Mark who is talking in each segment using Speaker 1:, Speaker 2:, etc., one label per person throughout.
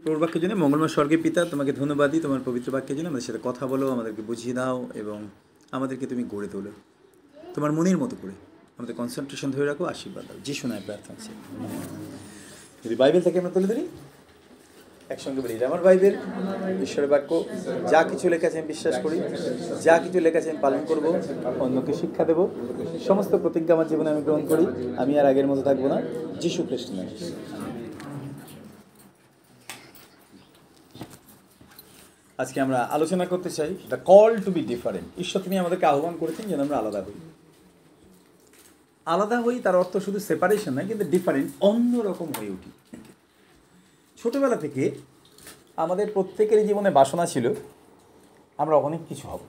Speaker 1: প্রভুর বাক্যের জন্য মঙ্গলময় স্বর্গের পিতা, তোমাকে ধন্যবাদ দিই তোমার পবিত্র বাক্যের জন্য। আমাদের সাথে কথা বলো, আমাদেরকে বুঝিয়ে দাও এবং আমাদেরকে তুমি গড়ে তোলো তোমার মনের মতো করে। আমাদের কনসেন্ট্রেশন ধরে রাখো, আশীর্বাদ দাও। যে শোনায় প্রার্থনা আছে। যদি বাইবেল থেকে আমরা তুলে ধরি, একসঙ্গে বলি, আমার বাইবেল ঈশ্বরের বাক্য, যা কিছু লেখা আছে আমি বিশ্বাস করি, যা কিছু লেখা আছে আমি পালন করবো, অন্যকে শিক্ষা দেবো, সমস্ত প্রতিজ্ঞা আমার জীবনে আমি গ্রহণ করি। আমি আর আগের মতো থাকবো না, যিশু খ্রিস্ট নামে। আজকে আমরা আলোচনা করতে চাই the call to be different. ঈশ্বর তিনি আমাদেরকে আহ্বান করেছেন যেন আমরা আলাদা হই। আলাদা হই তার অর্থ শুধু সেপারেশন নয়, কিন্তু ডিফারেন্ট, অন্যরকম হয়ে উঠি। ছোটোবেলা থেকে আমাদের প্রত্যেকেরই জীবনে বাসনা ছিল আমরা অনেক কিছু হব।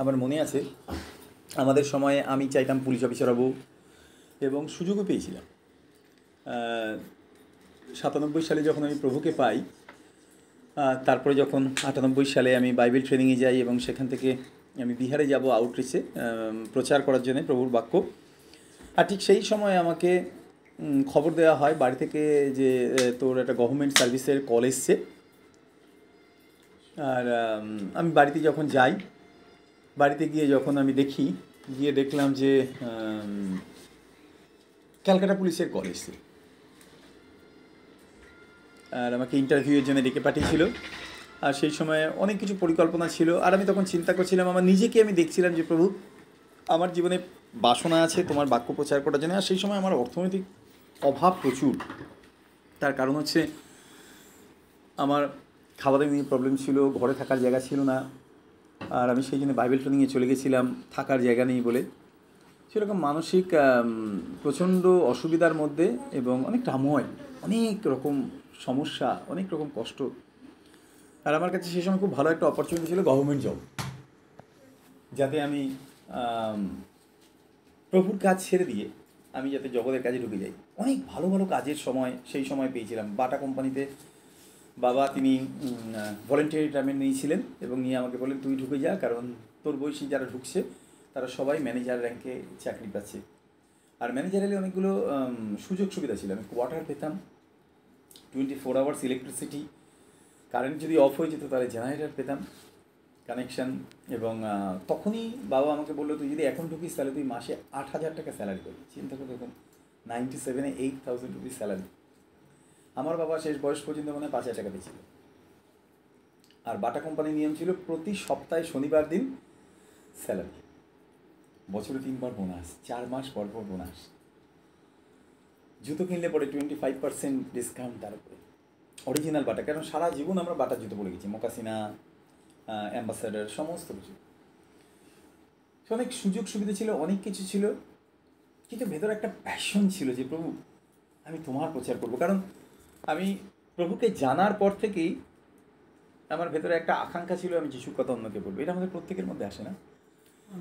Speaker 1: আমার মনে আছে আমাদের সময়ে আমি চাইতাম পুলিশ অফিসার হব এবং সুযোগও পেয়েছিলাম। 97 সালে যখন আমি প্রভুকে পাই, তারপরে যখন 98 সালে আমি বাইবেল ট্রেনিংয়ে যাই এবং সেখান থেকে আমি বিহারে যাব আউটরিচে প্রচার করার জন্য প্রভুর বাক্য। আর ঠিক সেই সময় আমাকে খবর দেওয়া হয় বাড়ি থেকে যে তোর একটা গভর্নমেন্ট সার্ভিসের কল এসছে। আর আমি বাড়িতে যখন যাই, বাড়িতে গিয়ে যখন আমি দেখলাম যে ক্যালকাটা পুলিশের কল এসছে আর আমাকে ইন্টারভিউয়ের জন্য ডেকে পাঠিয়েছিল। আর সেই সময় অনেক কিছু পরিকল্পনা ছিল। আর আমি তখন চিন্তা করছিলাম, আমার নিজেকে আমি দেখছিলাম যে প্রভু আমার জীবনে বাসনা আছে তোমার বাক্য প্রচার করার জন্য। আর সেই সময় আমার অর্থনৈতিক অভাব প্রচুর। তার কারণ হচ্ছে আমার খাওয়া দাওয়া নিয়ে প্রবলেম ছিল, ঘরে থাকার জায়গা ছিল না। আর আমি সেই জন্য বাইবেল ট্রেনিংয়ে চলে গেছিলাম, থাকার জায়গা নেই বলে। সেরকম মানসিক প্রচণ্ড অসুবিধার মধ্যে এবং অনেক টাময়, অনেক রকম সমস্যা, অনেক রকম কষ্ট। আর আমার কাছে সেই সময় খুব ভালো একটা অপরচুনিটি ছিল গভর্নমেন্ট জব, যাতে আমি প্রভুর কাজ ছেড়ে দিয়ে আমি যাতে জগতের কাজে ঢুকে যাই। অনেক ভালো ভালো কাজের সময় সেই সময় পেয়েছিলাম। বাটা কোম্পানিতে বাবা তিনি ভলেন্টিয়ারি রিটায়ারমেন্ট নিয়েছিলেন এবং নিয়ে আমাকে বলেন তুই ঢুকে যা, কারণ তোর বয়সী যারা ঢুকছে তারা সবাই ম্যানেজার র্যাঙ্কে চাকরি পাচ্ছে। আর ম্যানেজারের অনেকগুলো সুযোগ সুবিধা ছিল। আমি কোয়ার্টার পেতাম, 24 আওয়ার্স ইলেকট্রিসিটি, কারেন্ট যদি অফ হয়ে যেত তাহলে জেনারেটার পেতাম কানেকশান। এবং তখনই বাবা আমাকে বললো তুই যদি এখন ঢুকিস তাহলে তুই মাসে 8,000 টাকা স্যালারি করবি। চিন্তা করে দেখুন, 97-এ 8,000 রুপিস স্যালারি। আমার বাবা শেষ বয়স পর্যন্ত মনে হয় 5,000 টাকা দিয়েছিল। আর বাটা কোম্পানির নিয়ম ছিল প্রতি সপ্তাহে শনিবার দিন স্যালারি, বছরে 3 বার বোনাস, 4 মাস পর পর বোনাস। জুতো কিনলে পরে 25% ডিসকাউন্ট তার উপরে, অরিজিনাল বাটা। কারণ সারা জীবন আমরা বাটার জুতো পরে গেছি, মোকাসিনা, অ্যাম্বাসাডার, সমস্ত কিছু। অনেক সুযোগ সুবিধা ছিল, অনেক কিছু ছিল, কিন্তু ভেতরে একটা প্যাশন ছিল যে প্রভু আমি তোমার প্রচার করবো। কারণ আমি প্রভুকে জানার পর থেকেই আমার ভেতরে একটা আকাঙ্ক্ষা ছিল আমি যিশুর কথা অন্যকে বলবো। এটা আমাদের প্রত্যেকের মধ্যে আসে না?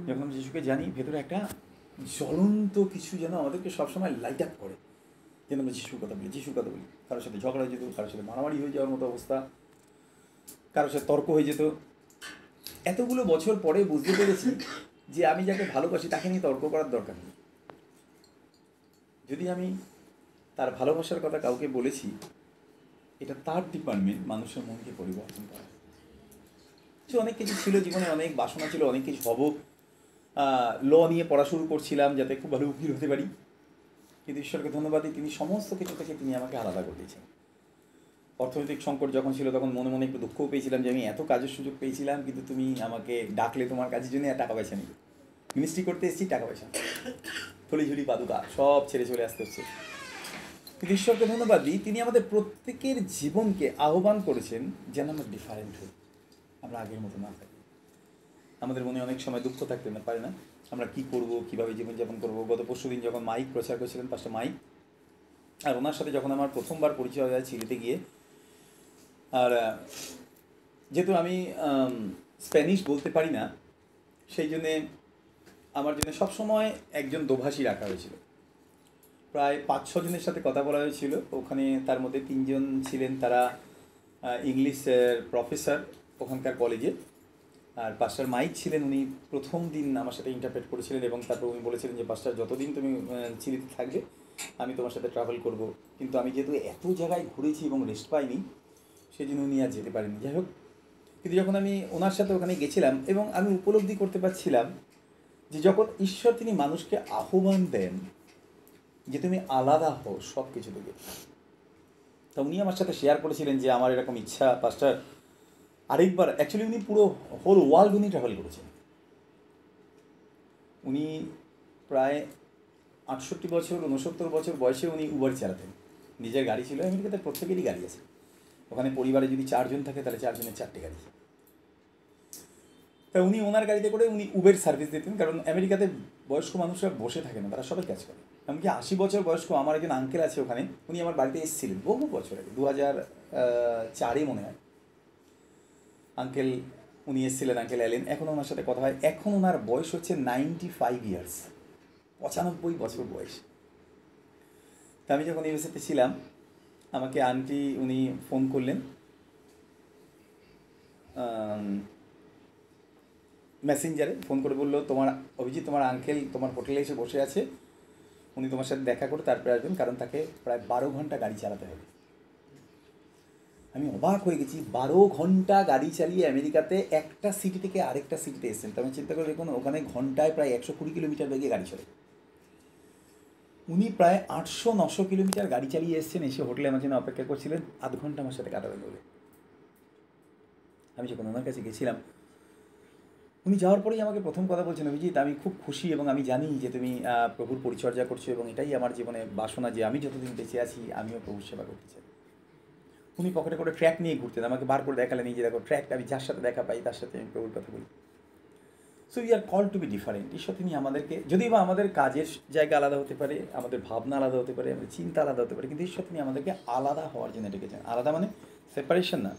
Speaker 1: যখন আমি যিশুকে জানি, ভেতরে একটা জ্বলন্ত কিছু যেন আমাদেরকে সবসময় লাইট আপ করে, যেন আমরা যিশুর কথা বলি, যিশুর কথা বলি। কারোর সাথে ঝগড়া হয়ে যেত, কারোর সাথে মারামারি হয়ে যাওয়ার মতো অবস্থা, কারোর সাথে তর্ক হয়ে যেত। এতগুলো বছর পরে বুঝতে পেরেছি যে আমি যাকে ভালোবাসি তাকে নিয়ে তর্ক করার দরকার নেই। যদি আমি তার ভালোবাসার কথা কাউকে বলেছি, এটা তার ডিপার্টমেন্ট মানুষের মনকে পরিবর্তন করা। অনেক কিছু ছিল জীবনে, অনেক বাসনা ছিল, অনেক কিছু হব। ল নিয়ে পড়া শুরু করছিলাম যাতে খুব ভালো উকিল হতে পারি। কিন্তু ঈশ্বরকে ধন্যবাদ, তিনি সমস্ত কিছু থেকে তিনি আমাকে আলাদা করে দিয়েছেন। অর্থনৈতিক সংকট যখন ছিল তখন মনে মনে একটু দুঃখও পেয়েছিলাম যে আমি এত কাজের সুযোগ পেয়েছিলাম, কিন্তু তুমি আমাকে ডাকলে তোমার কাজের জন্য আর টাকা পয়সা নেই। মিনিস্ট্রি করতে এসেছি, টাকা পয়সা, থলিঝুলি পাদুকা সব ছেড়ে চলে আসতে হচ্ছে। কিন্তু ঈশ্বরকে ধন্যবাদ দিই, তিনি আমাদের প্রত্যেকের জীবনকে আহ্বান করেছেন যেন আমরা ডিফারেন্ট হই, আমরা আগের মতো না থাকি। আমাদের মনে অনেক সময় দুঃখ থাকতে না পারে না, আমরা কী করবো, কীভাবে জীবনযাপন করবো। গত পরশুদিন যখন মাইক প্রচার করেছিলেন পাস্টার মাইক, আর ওনার সাথে যখন আমার প্রথমবার পরিচয় হয় চিলিতে গিয়ে, আর যেহেতু আমি স্প্যানিশ বলতে পারি না, সেই জন্যে আমার জন্য সবসময় একজন দোভাষী রাখা হয়েছিল। প্রায় 5-6 জনের সাথে কথা বলা হয়েছিল ওখানে। তার মধ্যে 3 জন ছিলেন তারা ইংলিশের প্রফেসর ওখানকার কলেজে। আর পাস্টার মাইক ছিলেন, উনি প্রথম দিন আমার সাথে ইন্টারপ্রেট করেছিলেন এবং তারপর উনি বলেছিলেন যে পাস্টার যতদিন তুমি চিলিতে থাকবে আমি তোমার সাথে ট্রাভেল করব। কিন্তু আমি যেহেতু এত জায়গায় ঘুরেছি এবং রেস্ট পাইনি, সেই জন্য উনি আর যেতে পারেনি। যাই হোক, কিন্তু যখন আমি ওনার সাথে ওখানে গেছিলাম এবং আমি উপলব্ধি করতে পারছিলাম যে যখন ঈশ্বর তিনি মানুষকে আহ্বান দেন যে তুমি আলাদা হও সব কিছু থেকে, তা উনি আমার সাথে শেয়ার করেছিলেন যে আমার এরকম ইচ্ছা পাস্টার আরেকবার। অ্যাকচুয়ালি উনি পুরো হোল ওয়ার্ল্ড উনি ট্রাভেল করেছেন। উনি প্রায় 68 বছর 69 বছর বয়সে উনি উবার চালাতেন। নিজের গাড়ি ছিল, আমেরিকাতে প্রত্যেকেরই গাড়ি আছে। ওখানে পরিবারে যদি 4 জন থাকে তাহলে 4 জনের 4টে গাড়ি। তা উনি ওনার গাড়িতে করে উনি উবের সার্ভিস দিতেন, কারণ আমেরিকাতে বয়স্ক মানুষরা বসে থাকে না, তারা সবাই কাজ করে। এমনকি 80 বছর বয়স্ক আমার একজন আঙ্কেল আছে ওখানে, উনি আমার বাড়িতে এসেছিলেন বহু বছর আগে, 2004 মনে হয়। আঙ্কেল উনি এসেছিলেন, আঙ্কেল এলেন, এখন ওনার সাথে কথা হয়। এখন ওনার বয়স হচ্ছে 95 ইয়ার্স, 95 বছর বয়স। তা আমি যখন ইউএসএতে ছিলাম, আমাকে আন্টি উনি ফোন করলেন মেসেঞ্জারে, ফোন করে বললো তোমার অভিজিৎ, তোমার আঙ্কেল তোমার হোটেলে এসে বসে আছে, উনি তোমার সাথে দেখা করে তারপরে আসবেন, কারণ তাকে প্রায় 12 ঘন্টা গাড়ি চালাতে হবে। আমি অবাক হয়ে গেছি, 12 ঘন্টা গাড়ি চালিয়ে আমেরিকাতে একটা সিটি থেকে আরেকটা সিটিতে এসেছেন। তো আমি চিন্তা করে দেখুন, ওখানে ঘন্টায় প্রায় 120 কিলোমিটার বেগে গাড়ি চলে। উনি প্রায় 800-900 কিলোমিটার গাড়ি চালিয়ে এসেছেন, এসে হোটেলে আমার জন্য অপেক্ষা করছিলেন, আধ ঘন্টা আমার সাথে কাটাবেন বলে। আমি যখন ওনার কাছে গেছিলাম, উনি যাওয়ার পরেই আমাকে প্রথম কথা বলছেন, অভিজিৎ আমি খুব খুশি এবং আমি জানি যে তুমি প্রভুর পরিচর্যা করছো এবং এটাই আমার জীবনে বাসনা যে আমি যতদিন বেঁচে আছি আমিও প্রভুর সেবা করতে চাই। উনি পকেটে করে ট্র্যাক নিয়ে ঘুরতেন, আমাকে বার করে দেখালেন এই যে দেখো ট্র্যাক, আমি যার সাথে দেখা পাই তার সাথে আমি প্রভুর কথা বলি। So we are call to be different. ঈশ্বর তিনি আমাদেরকে, যদিও বা আমাদের কাজের জায়গা আলাদা হতে পারে, আমাদের ভাবনা আলাদা হতে পারে, আমাদের চিন্তা আলাদা হতে পারে, কিন্তু ঈশ্বর তিনি আমাদেরকে আলাদা হওয়ার জন্য ডেকেছেন। আলাদা মানে সেপারেশন না,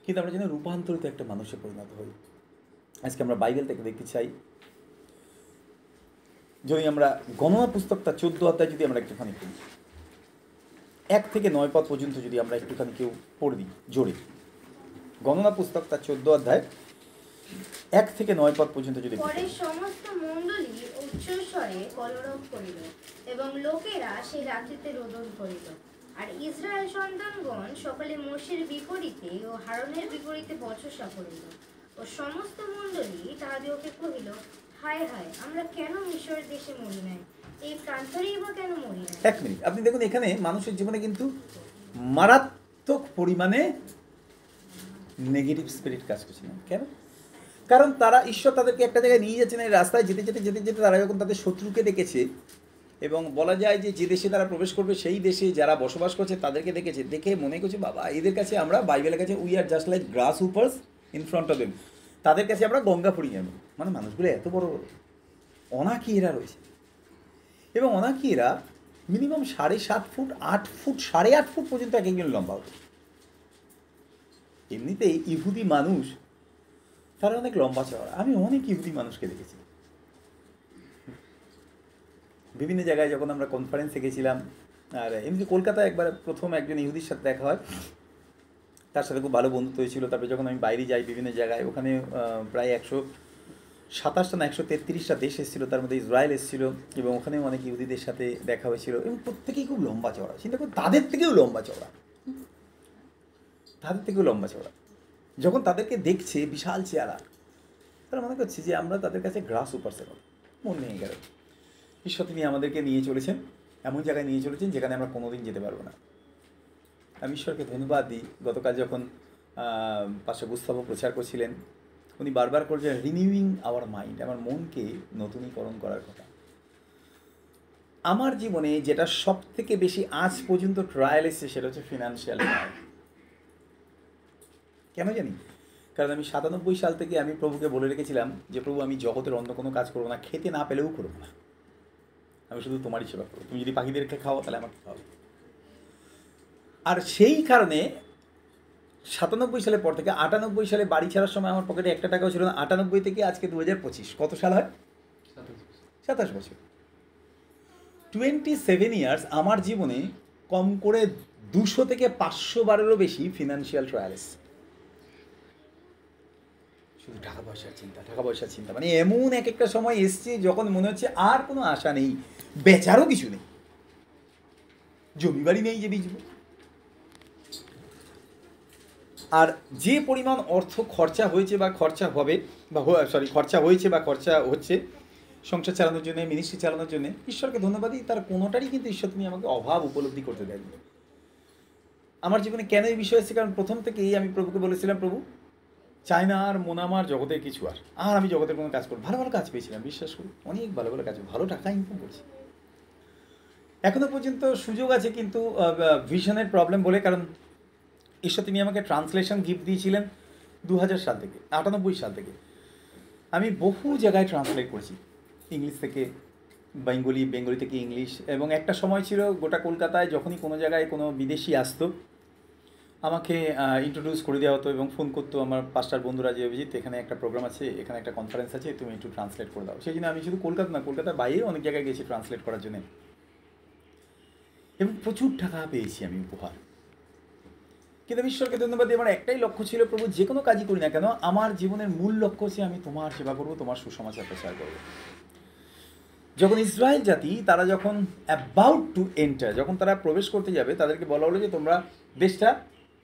Speaker 1: কিন্তু আমরা যেন রূপান্তরিত একটা মানুষে পরিণত হই। আজকে আমরা বাইবেল থেকে দেখতে চাই, যদি আমরা গণনা পুস্তকটা 14 অধ্যায় যদি আমরা একটুখানি পড়ি, 1 থেকে 9 পদ পর্যন্ত যদি আমরা একটুখানি কেউ পড়ে দিই জোরে। গণনা পুস্তকটা 14 অধ্যায় 1 থেকে 9 পদ পর্যন্ত যদি
Speaker 2: পরে সমস্ত মণ্ডলী উচ্চস্বরে কলরব করিল এবং লোকেরা সেই রাত্রিতে রোদন করিল। আর ইসরায়েল সন্তানগণ সকলে মোশের বিপরীতে ও হারনের বিপরীতে বচসা করিল। ও সমস্ত মণ্ডলী তাহাদিওকে কহিল, হায় হায়, আমরা কেন মিশর দেশে মরি নাই, এই প্রান্তরেই বা কেন মরি নাই।
Speaker 1: 1 মিনিট, আপনি দেখুন এখানে মানুষের জীবনে কিন্তু মারাত্মক পরিমাণে নেগেটিভ স্পিরিট কাজ করছে না। কেন? কারণ তারা, ঈশ্বর তাদেরকে একটা জায়গায় নিয়ে যাচ্ছে না, রাস্তায় যেতে যেতে যেতে যেতে তারা যখন তাদের শত্রুকে দেখেছে, এবং বলা যায় যে যে দেশে তারা প্রবেশ করবে সেই দেশে যারা বসবাস করছে তাদেরকে দেখেছে, দেখে মনে করছে বাবা এদের কাছে আমরা, বাইবেলের কাছে we are just like grasshoppers in front of them, তাদের কাছে আমরা গঙ্গা ফুরিয়ে যাবো। মানে মানুষগুলো এত বড় অনাকিয়েরা রয়েছে, এবং অনাকিয়েরা মিনিমাম 7.5 ফুট 8 ফুট 8.5 ফুট পর্যন্ত এক একজন লম্বা হতো। এমনিতেই ইহুদি মানুষ তারা অনেক লম্বা চওড়া। আমি অনেক ইহুদি মানুষকে দেখেছি বিভিন্ন জায়গায়, যখন আমরা কনফারেন্সে গেছিলাম। আর এমনি কলকাতায় একবার প্রথম একজন ইহুদির সাথে দেখা হয়, তার সাথে খুব ভালো বন্ধুত্ব হয়েছিল। তারপরে যখন আমি বাইরে যাই বিভিন্ন জায়গায়, ওখানে প্রায় 127টা না 133টা দেশ এসেছিলো, তার মধ্যে ইসরায়েল এসেছিলো, এবং ওখানেও অনেক ইহুদিদের সাথে দেখা হয়েছিল, এবং প্রত্যেকেই খুব লম্বা চওড়া। চিন্তা করুন, তাদের থেকেও লম্বা চওড়া, তাদের থেকেও লম্বা চওড়া। যখন তাদেরকে দেখছে বিশাল চেহারা, তারা মনে করছে যে আমরা তাদের কাছে গ্রাস উপার্সের মন নিয়ে গেল। ঈশ্বর তিনি আমাদেরকে নিয়ে চলেছেন, এমন জায়গায় নিয়ে চলেছেন যেখানে আমরা কোনোদিন যেতে পারবো না। আমি ঈশ্বরকে ধন্যবাদ দিই। গতকাল যখন পাশে গুস্তাভ প্রচার করছিলেন, উনি বারবার করছেন রিনিউইং আওয়ার মাইন্ড, আমার মনকে নতুনীকরণ করার কথা। আমার জীবনে যেটা সব থেকে বেশি আজ পর্যন্ত ট্রায়াল এসেছে সেটা হচ্ছে ফিনান্সিয়াল ট্রায়াল। কেন জানি? কারণ আমি 97 সাল থেকে আমি প্রভুকে বলে রেখেছিলাম যে প্রভু আমি জগতের অন্য কোনো কাজ করবো না, খেতে না পেলেও করবো না, আমি শুধু তোমারই সেবা করবো। তুমি যদি পাখিদেরকে খাও তাহলে আমাকে খাওয়াবে। আর সেই কারণে 97 সালের পর থেকে 98 সালে বাড়ি ছাড়ার সময় আমার পকেটে 1 টাকাও ছিল না। 98 থেকে আজকে 2025 কত সাল হয়? 27 বছর, 27 ইয়ার্স। আমার জীবনে কম করে 200 থেকে 500 বারেরও বেশি ফিনান্সিয়াল ট্রায়াল এসছে। শুধু টাকা পয়সার চিন্তা, টাকা পয়সার চিন্তা, মানে এমন এক একটা সময় এসছে যখন মনে হচ্ছে আর কোনো আশা নেই, বেচারও কিছু নেই, জমি বাড়ি নেই যে বেচবো। আর যে পরিমাণ অর্থ খরচা হয়েছে বা খরচা হবে বা খরচা হয়েছে বা খরচা হচ্ছে সংসার চালানোর জন্য, মিনিস্ট্রি চালানোর জন্য, ঈশ্বরকে ধন্যবাদ দিই, তার কোনোটারই কিন্তু ঈশ্বর তিনি আমাকে অভাব উপলব্ধি করতে দেননি। আমার জীবনে কেন এই বিষয় এসেছে, কারণ প্রথম থেকেই আমি প্রভুকে বলেছিলাম, প্রভু চাই না আর মোনামার জগতের কিছু, আর আমি জগতের কোনো কাজ করব। ভালো ভালো কাজ পেয়েছিলাম, বিশ্বাস করি, অনেক ভালো ভালো কাজ, ভালো টাকা ইনকাম করছি। এখনো পর্যন্ত সুযোগ আছে, কিন্তু ভিশনের প্রবলেম বলে, কারণ ঈশ্বর তিনি আমাকে ট্রান্সলেশন গিফট দিয়েছিলেন 2000 সাল থেকে, 98 সাল থেকে আমি বহু জায়গায় ট্রান্সলেট করছি, ইংলিশ থেকে বেঙ্গলি, বেঙ্গলি থেকে ইংলিশ। এবং একটা সময় ছিল গোটা কলকাতায় যখনই কোনো জায়গায় কোনো বিদেশি আসতো আমাকে ইন্ট্রোডিউস করে দেওয়া হতো এবং ফোন করতো আমার পাঁচটার বন্ধুরা, যে অভিজিৎ এখানে একটা প্রোগ্রাম আছে, এখানে একটা কনফারেন্স আছে, তুমি একটু ট্রান্সলেট করে দাও। সেই জন্য আমি শুধু কলকাতা না, কলকাতার বাইরেও অনেক জায়গায় গেছি ট্রান্সলেট করার জন্য, এবং প্রচুর টাকা পেয়েছি আমি উপহার। কিন্তু ঈশ্বরকে ধন্যবাদ দিয়ে আমার একটাই লক্ষ্য ছিল, প্রভু যে কোনো কাজই করি না কেন আমার জীবনের মূল লক্ষ্য হচ্ছে আমি তোমার সেবা করবো, তোমার সুসমাচার প্রচার করবো। যখন ইসরায়েল জাতি তারা যখন অ্যাবাউট টু এন্টার, যখন তারা প্রবেশ করতে যাবে, তাদেরকে বলা হলো যে তোমরা দেশটা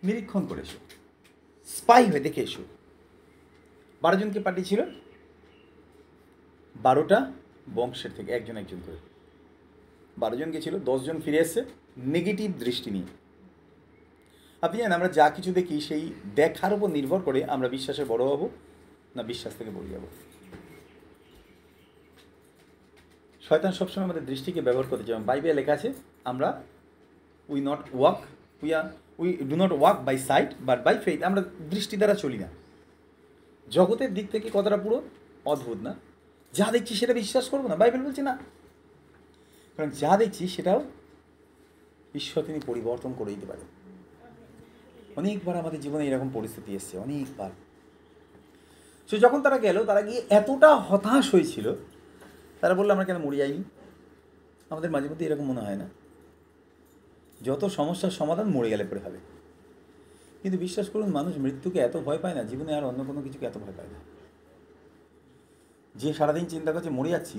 Speaker 1: নিরীক্ষণ করে এসো, স্পাই হয়ে দেখে এসো। 12 জনকে পাঠিয়েছিল, 12টা বংশের থেকে একজন একজন করে 12 জন গেছিল, 10 জন ফিরে এসছে নেগেটিভ দৃষ্টি নিয়ে। আপনি জানেন আমরা যা কিছু দেখি সেই দেখার উপর নির্ভর করে আমরা বিশ্বাসে বড় হব না বিশ্বাস থেকে বড় যাব। শয়তান সবসময় আমাদের দৃষ্টিকে ব্যবহার করতে চাই। বাইবেলে লেখা আছে আমরা we do not walk by sight but by faith. আমরা দৃষ্টি দ্বারা চলি না। জগতের দিক থেকে কথাটা পুরো অদ্ভুত না? যা দেখছি সেটা বিশ্বাস করবো না? বাইবেল বলছে না, কারণ যা দেখছি সেটাও ঈশ্বর তিনি পরিবর্তন করে দিতে পারে। অনেকবার আমাদের জীবনে এরকম পরিস্থিতি এসছে, অনেকবার। সে যখন তারা গেল, তারা গিয়ে এতটা হতাশ হয়েছিল, তারা বললো আমরা কেন মরে যাইনি? আমাদের মাঝে মধ্যে এরকম মনে হয় না? যত সমস্যার সমাধান মরে গেলে পরে হবে। কিন্তু বিশ্বাস করুন, মানুষ মৃত্যুকে এত ভয় পায় না, জীবনে আর অন্য কোনো কিছুকে এত ভয় পায় না। যে সারাদিন চিন্তা করছে মরে যাচ্ছি,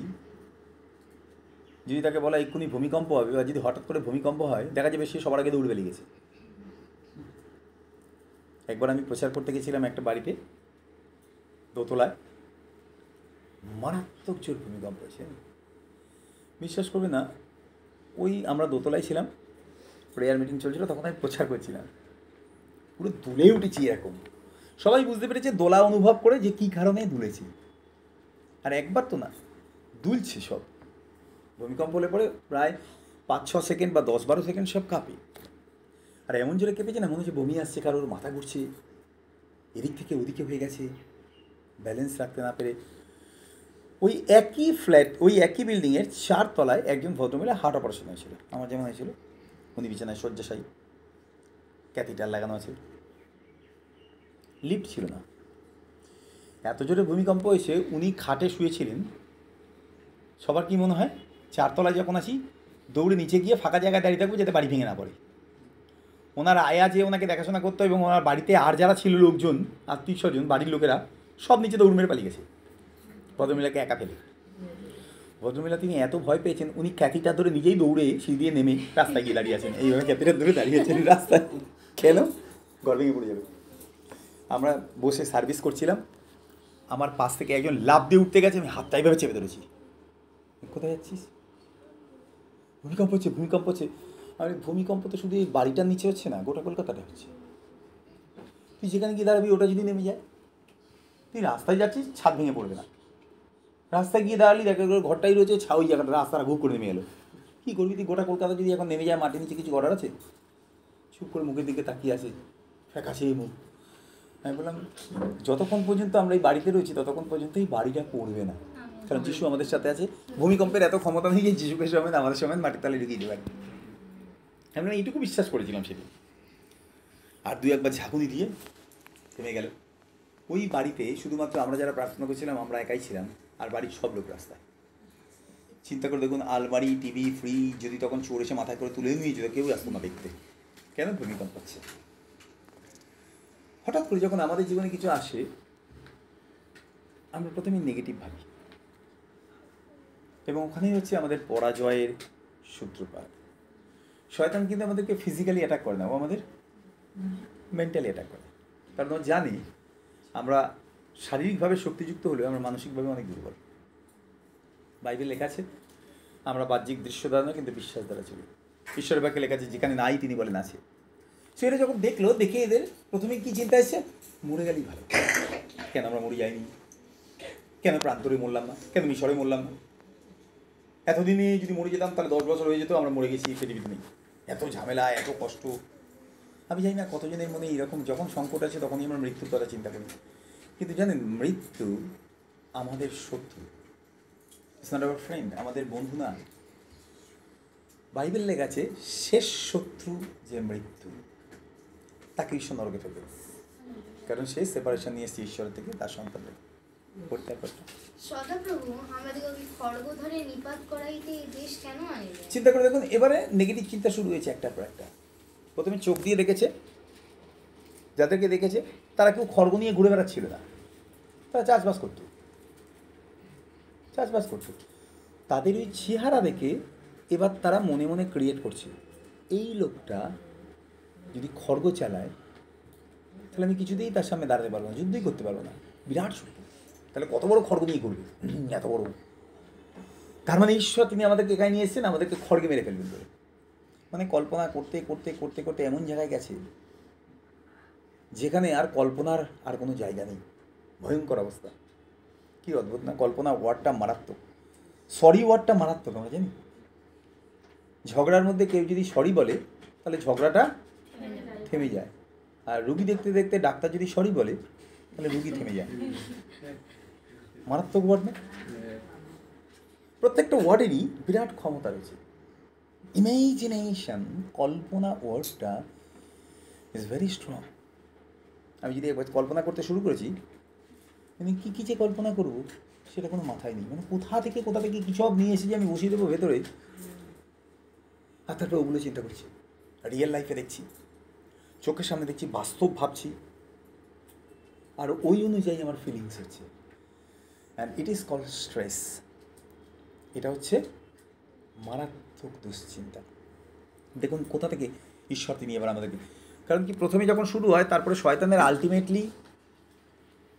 Speaker 1: যদি তাকে বলা এক্ষুনি ভূমিকম্প হবে, বা যদি হঠাৎ করে ভূমিকম্প হয়, দেখা যাবে সে সবার আগে দৌড় বেরিয়ে গেছে। একবার আমি প্রচার করতে গেছিলাম একটা বাড়িতে, দোতলায়, মারাত্মক জোর ভূমিকম্প হয়েছে। বিশ্বাস করবে না, ওই আমরা দোতলায় ছিলাম, প্রেয়ার মিটিং চলছিল, তখন আমি প্রচার করছিলাম, পুরো দুলে উঠেছি এরকম। সবাই বুঝতে পেরেছে দোলা অনুভব করে যে কী কারণে দুলেছি। আর একবার তো না, দুলছে সব। ভূমিকম্প হলে পরে প্রায় 5-6 সেকেন্ড বা 10-12 সেকেন্ড সব কাঁপে। আর এমন জোরে কেঁপেছে না, মনে হচ্ছে বমি আসছে, কারোর মাথা ঘুরছে, এদিক থেকে ওদিকে হয়ে গেছে, ব্যালেন্স রাখতে না পেরে। ওই একই ফ্ল্যাট, ওই একই বিল্ডিংয়ের 4 তলায় একজন ভদ্রমহিলা হার্ট অপারেশন হয়েছিল, আমার যেমন হয়েছিল। উনি বিছানায় শয্যাশায়ী, ক্যাথিটার লাগানো আছে, লিফট ছিল না। এত জোরে ভূমিকম্প হয়েছে, উনি খাটে শুয়েছিলেন। সবার কি মনে হয় 4 তলায় যখন আসি দৌড়ে নিচে গিয়ে ফাঁকা জায়গায় দাঁড়িয়ে থাকবো যাতে বাড়ি ভেঙে না পড়ে। ওনার আয়া যে ওনাকে দেখাশোনা করতো, এবং ওনার বাড়িতে আর যারা ছিল লোকজন, আত্মীয় স্বজন, বাড়ির লোকেরা সব নিচে দৌড় মেরে পালিয়ে গেছে ভদ্রমহিলাকে একা ফেলে। ভদ্রমহিলা তিনি এত ভয় পেয়েছেন, উনি ক্যাথিটার ধরে নিজেই দৌড়ে সিঁড়ি দিয়ে নেমে রাস্তায় গিয়ে দাঁড়িয়ে আছেন। এইভাবে ক্যাথিটার ধরে দাঁড়িয়েছেন রাস্তায়, কেন ঘর ভেঙে পড়ে যাবে। আমরা বসে সার্ভিস করছিলাম, আমার পাশ থেকে একজন লাফ দিয়ে উঠতে গেছে, আমি হাতটা এইভাবে চেপে ধরেছি। কোথায় যাচ্ছিস? ভূমিকম্প হচ্ছে, ভূমিকম্প হচ্ছে। আমি ভূমিকম্প তো শুধু এই বাড়িটার নিচে হচ্ছে না, গোটা কলকাতাটা হচ্ছে। তুই যেখানে গিয়ে দাঁড়াবি ওটা যদি নেমে যায়, তুই রাস্তায় যাচ্ছিস, ছাদ ভেঙে পড়বে না। রাস্তায় গিয়ে দাঁড়ালি, দেখা গেলো ঘরটাই রয়েছে, ওই জায়গাটা রাস্তাটা ঘুর করে নেমে এলো। কী করবি তুই? গোটা কলকাতা যদি এখন নেমে যায়, মাটির নিচে কিছু করার আছে? চুপ করে মুখের দিকে তাকিয়ে আছে, ফ্যাকাশে এই মুখ। আমি বললাম যতক্ষণ পর্যন্ত আমরা এই বাড়িতে রয়েছি ততক্ষণ পর্যন্ত এই বাড়িটা পড়বে না, কারণ যিশু আমাদের সাথে আছে। ভূমিকম্পের এত ক্ষমতা নেই যে যিশুকে সমেত আমাদের সমেত মাটির তালে ঢুকিয়ে দিতে পারে। আমরা এইটুকু বিশ্বাস করেছিলাম সেদিন। আর 2-1 ঝাঁকুনি দিয়ে থেমে গেল। ওই বাড়িতে শুধুমাত্র আমরা যারা প্রার্থনা করছিলাম আমরা একাই ছিলাম, আর বাড়ির সব লোক রাস্তায়। চিন্তা করে দেখুন, আলমারি, টিভি, ফ্রিজ যদি তখন চোর এসে মাথায় করে তুলে নিয়ে যেত, কেউ আসতো না দেখতে। কেন? ভূমিকম্প হচ্ছে। হঠাৎ করে যখন আমাদের জীবনে কিছু আসে, আমরা প্রথমেই নেগেটিভ ভাবি, এবং ওখানেই হচ্ছে আমাদের পরাজয়ের সূত্রপাত। শয়তান কিন্তু আমাদেরকে ফিজিক্যালি অ্যাটাক করে না, ও আমাদের মেন্টালি অ্যাটাক করে। কারণ ও জানি আমরা শারীরিকভাবে শক্তিযুক্ত হলেও আমরা মানসিকভাবে অনেক দুর্বল। বাইবেল লেখা আছে আমরা বাহ্যিক দৃশ্য দ্বারা নয় কিন্তু বিশ্বাস দ্বারা চলি। ঈশ্বরের বাক্যে লেখা আছে যেখানে নাই তিনি বলেন আছে। সে এটা যখন দেখলো, দেখে এদের প্রথমে কি চিন্তা এসছে, মরে গেলেই ভালো। কেন আমরা মরে যাইনি? কেন প্রান্তরে মরলাম না? কেন মিশরে মরলাম না? এতদিনে যদি মরে যেতাম তাহলে 10 বছর হয়ে যেত, আমরা মরে গেছি, পৃথিবীতে নেই। এত ঝামেলা, এত কষ্ট। আমি জানি না কতজনের মনে এরকম যখন সংকট আছে তখনই আমরা মৃত্যুর কথা চিন্তা করি। কিন্তু জানেন, মৃত্যু আমাদের শত্রু, ইটস নট আওয়ার ফ্রেন্ড, আমাদের বন্ধু না। বাইবেল লেখা আছে শেষ শত্রু যে মৃত্যু, তাকে ঈশ্বর নরকে ফেলবে, কারণ সে সেপারেশন নিয়ে এসেছে ঈশ্বরের থেকে তার সন্তানদের।
Speaker 2: সদাপ্রভু আমাদেরকে খড়গ ধরে নিপাত করাইতে এই দেশ কেন আনিলেন?
Speaker 1: চিন্তা করে দেখুন, এবারে নেগেটিভ চিন্তা শুরু হয়েছে একটার পর একটা। প্রথমে চোখ দিয়ে দেখেছে, যাদেরকে দেখেছে তারা কেউ খড়গ নিয়ে ঘুরে বেড়াচ্ছিল না, তারা চাষবাস করতো। তাদের ওই চেহারা দেখে এবার তারা মনে মনে ক্রিয়েট করছে, এই লোকটা যদি খড়গ চালায় তাহলে আমি কিছুতেই তার সামনে দাঁড়াতে পারবো না, যুদ্ধই করতে পারবো না, বিরাট শক্তি। তাহলে কত বড় খড়গ নিয়ে ঘুরবে, এত বড়। তার মানে ঈশ্বর তিনি আমাদেরকে এখানে নিয়ে এসেছেন আমাদেরকে খড়গে মেরে ফেলবেন বলে। মানে কল্পনা করতে করতে করতে করতে এমন জায়গায় গেছে যেখানে আর কল্পনার আর কোনো জায়গা নেই। ভয়ঙ্কর অবস্থা। কি অদ্ভুত না? কল্পনা ওয়ার্ডটা মারাত্মক, সরি ওয়ার্ডটা মারাত্মক। আমরা জানি ঝগড়ার মধ্যে কেউ যদি সরি বলে তাহলে ঝগড়াটা থেমে যায়, আর রুগী দেখতে দেখতে ডাক্তার যদি সরি বলে তাহলে রুগী থেমে যায়। মারাত্মক ওয়ার্ড না? প্রত্যেকটা ওয়ার্ডেরই বিরাট ক্ষমতা রয়েছে। ইমেজিনেশন, কল্পনা ওয়ার্ডটা ইজ ভেরি স্ট্রং। আমি যদি একবার কল্পনা করতে শুরু করেছি, আমি কী কী যে কল্পনা করবো সেটা কোনো মাথায় নেই। মানে কোথা থেকে কী সব নিয়ে এসে যে আমি বসিয়ে দেবো ভেতরে, আর তারপরে ওগুলো চিন্তা করছি, রিয়েল লাইফে দেখছি, চোখের সামনে দেখছি, বাস্তব ভাবছি, আর ওই অনুযায়ী আমার ফিলিংস হচ্ছে। And it is called stress. এটা হচ্ছে মারাত্মক দুশ্চিন্তা। দেখুন কোথা থেকে ঈশ্বর তিনি এবার আমাদেরকে, কারণ কি প্রথমে যখন শুরু হয় তারপরে শয়তানের আলটিমেটলি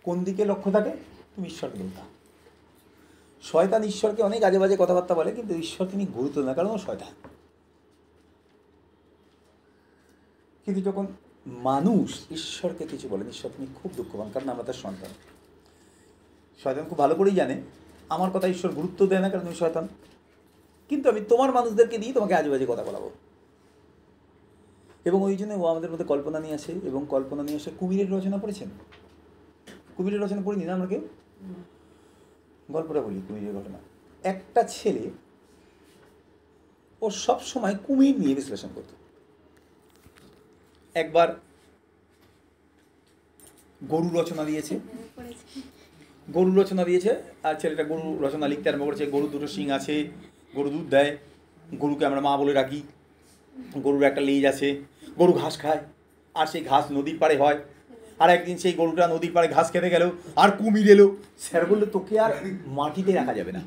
Speaker 1: কোন দিকে লক্ষ্য থাকে? তুমি ঈশ্বরকে বলতা। শয়তান ঈশ্বরকে অনেক আজে বাজে কথাবার্তা বলে, কিন্তু ঈশ্বর তিনি গুরুত্ব না, কারণ ও শয়তান। কিন্তু যখন মানুষ ঈশ্বরকে কিছু বলেন, ঈশ্বর তিনি খুব দুঃখ পান, কারণ আমরা তার সন্তান। শয়তান খুব ভালো করেই জানে আমার কথা ঈশ্বর গুরুত্ব দেয় না, কারণ তুমি শয়তান, কিন্তু আমি তোমার মানুষদেরকে দিয়ে তোমাকে আজে বাজে কথা বলাবো। এবং ওই জন্য ও আমাদের মধ্যে কল্পনা নিয়ে আসে, এবং কল্পনা নিয়ে আসে। কুমিরের রচনা পড়েছেন? কুমিরের রচনা পড়িনি না আমরা কেউ? গল্পটা বলি, কুমিরের ঘটনা। একটা ছেলে ও সব সময় কুমির নিয়ে বিশ্লেষণ করত। একবার গরু রচনা দিয়েছে, আর ছেলেটা গরু রচনা লিখতে আরম্ভ করেছে। গরু দুটো শিং আছে, গরু দুধ দেয়, গরুকে আমরা মা বলে রাখি, গরুর একটা লেজ আছে, গরু ঘাস খায়, আর সেই ঘাস নদীর পাড়ে হয়। আর একদিন সেই গরুটা নদীর পাড়ে ঘাস খেতে গেল, আর কুমির এলো। স্যার বললো তোকে আর মাটিতে রাখা যাবে না,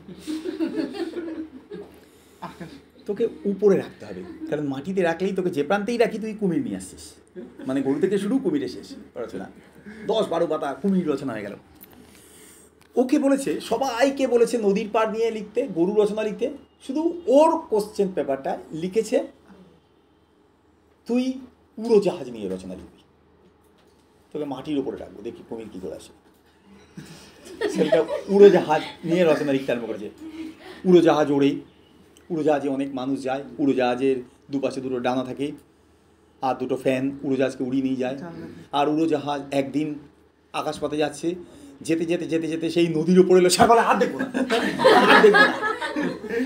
Speaker 1: তোকে উপরে রাখতে হবে, কারণ মাটিতে রাখলেই তোকে যে প্রান্তেই রাখি তুই কুমির নিয়ে আসছিস। মানে গরু থেকে শুরু, কুমিরে শেষ রচনা। 10-12 পাতা কুমির রচনা হয়ে গেল। ওকে বলেছে, সবাইকে বলেছে নদীর পাড় নিয়ে লিখতে, গরু রচনা লিখতে, শুধু ওর কোশ্চেন পেপারটা লিখেছে তুই উড়োজাহাজ নিয়ে রচনা লিখবি, তোকে মাটির উপরে রাখবো, দেখি কুমির কী করে আসে। সেটা উড়োজাহাজ নিয়ে রচনা লিখতে আরম্ভ করেছে। উড়োজাহাজ ওড়ে, উড়োজাহাজে অনেক মানুষ যায়, উড়োজাহাজের দুপাশে দুটো ডানা থাকে, আর দুটো ফ্যান উড়োজাহাজকে উড়িয়ে নিয়ে যায়। আর উড়োজাহাজ একদিন আকাশপথে যাচ্ছে, যেতে যেতে যেতে যেতে সেই নদীর উপরে এলো। সকালে আর দেখবো না,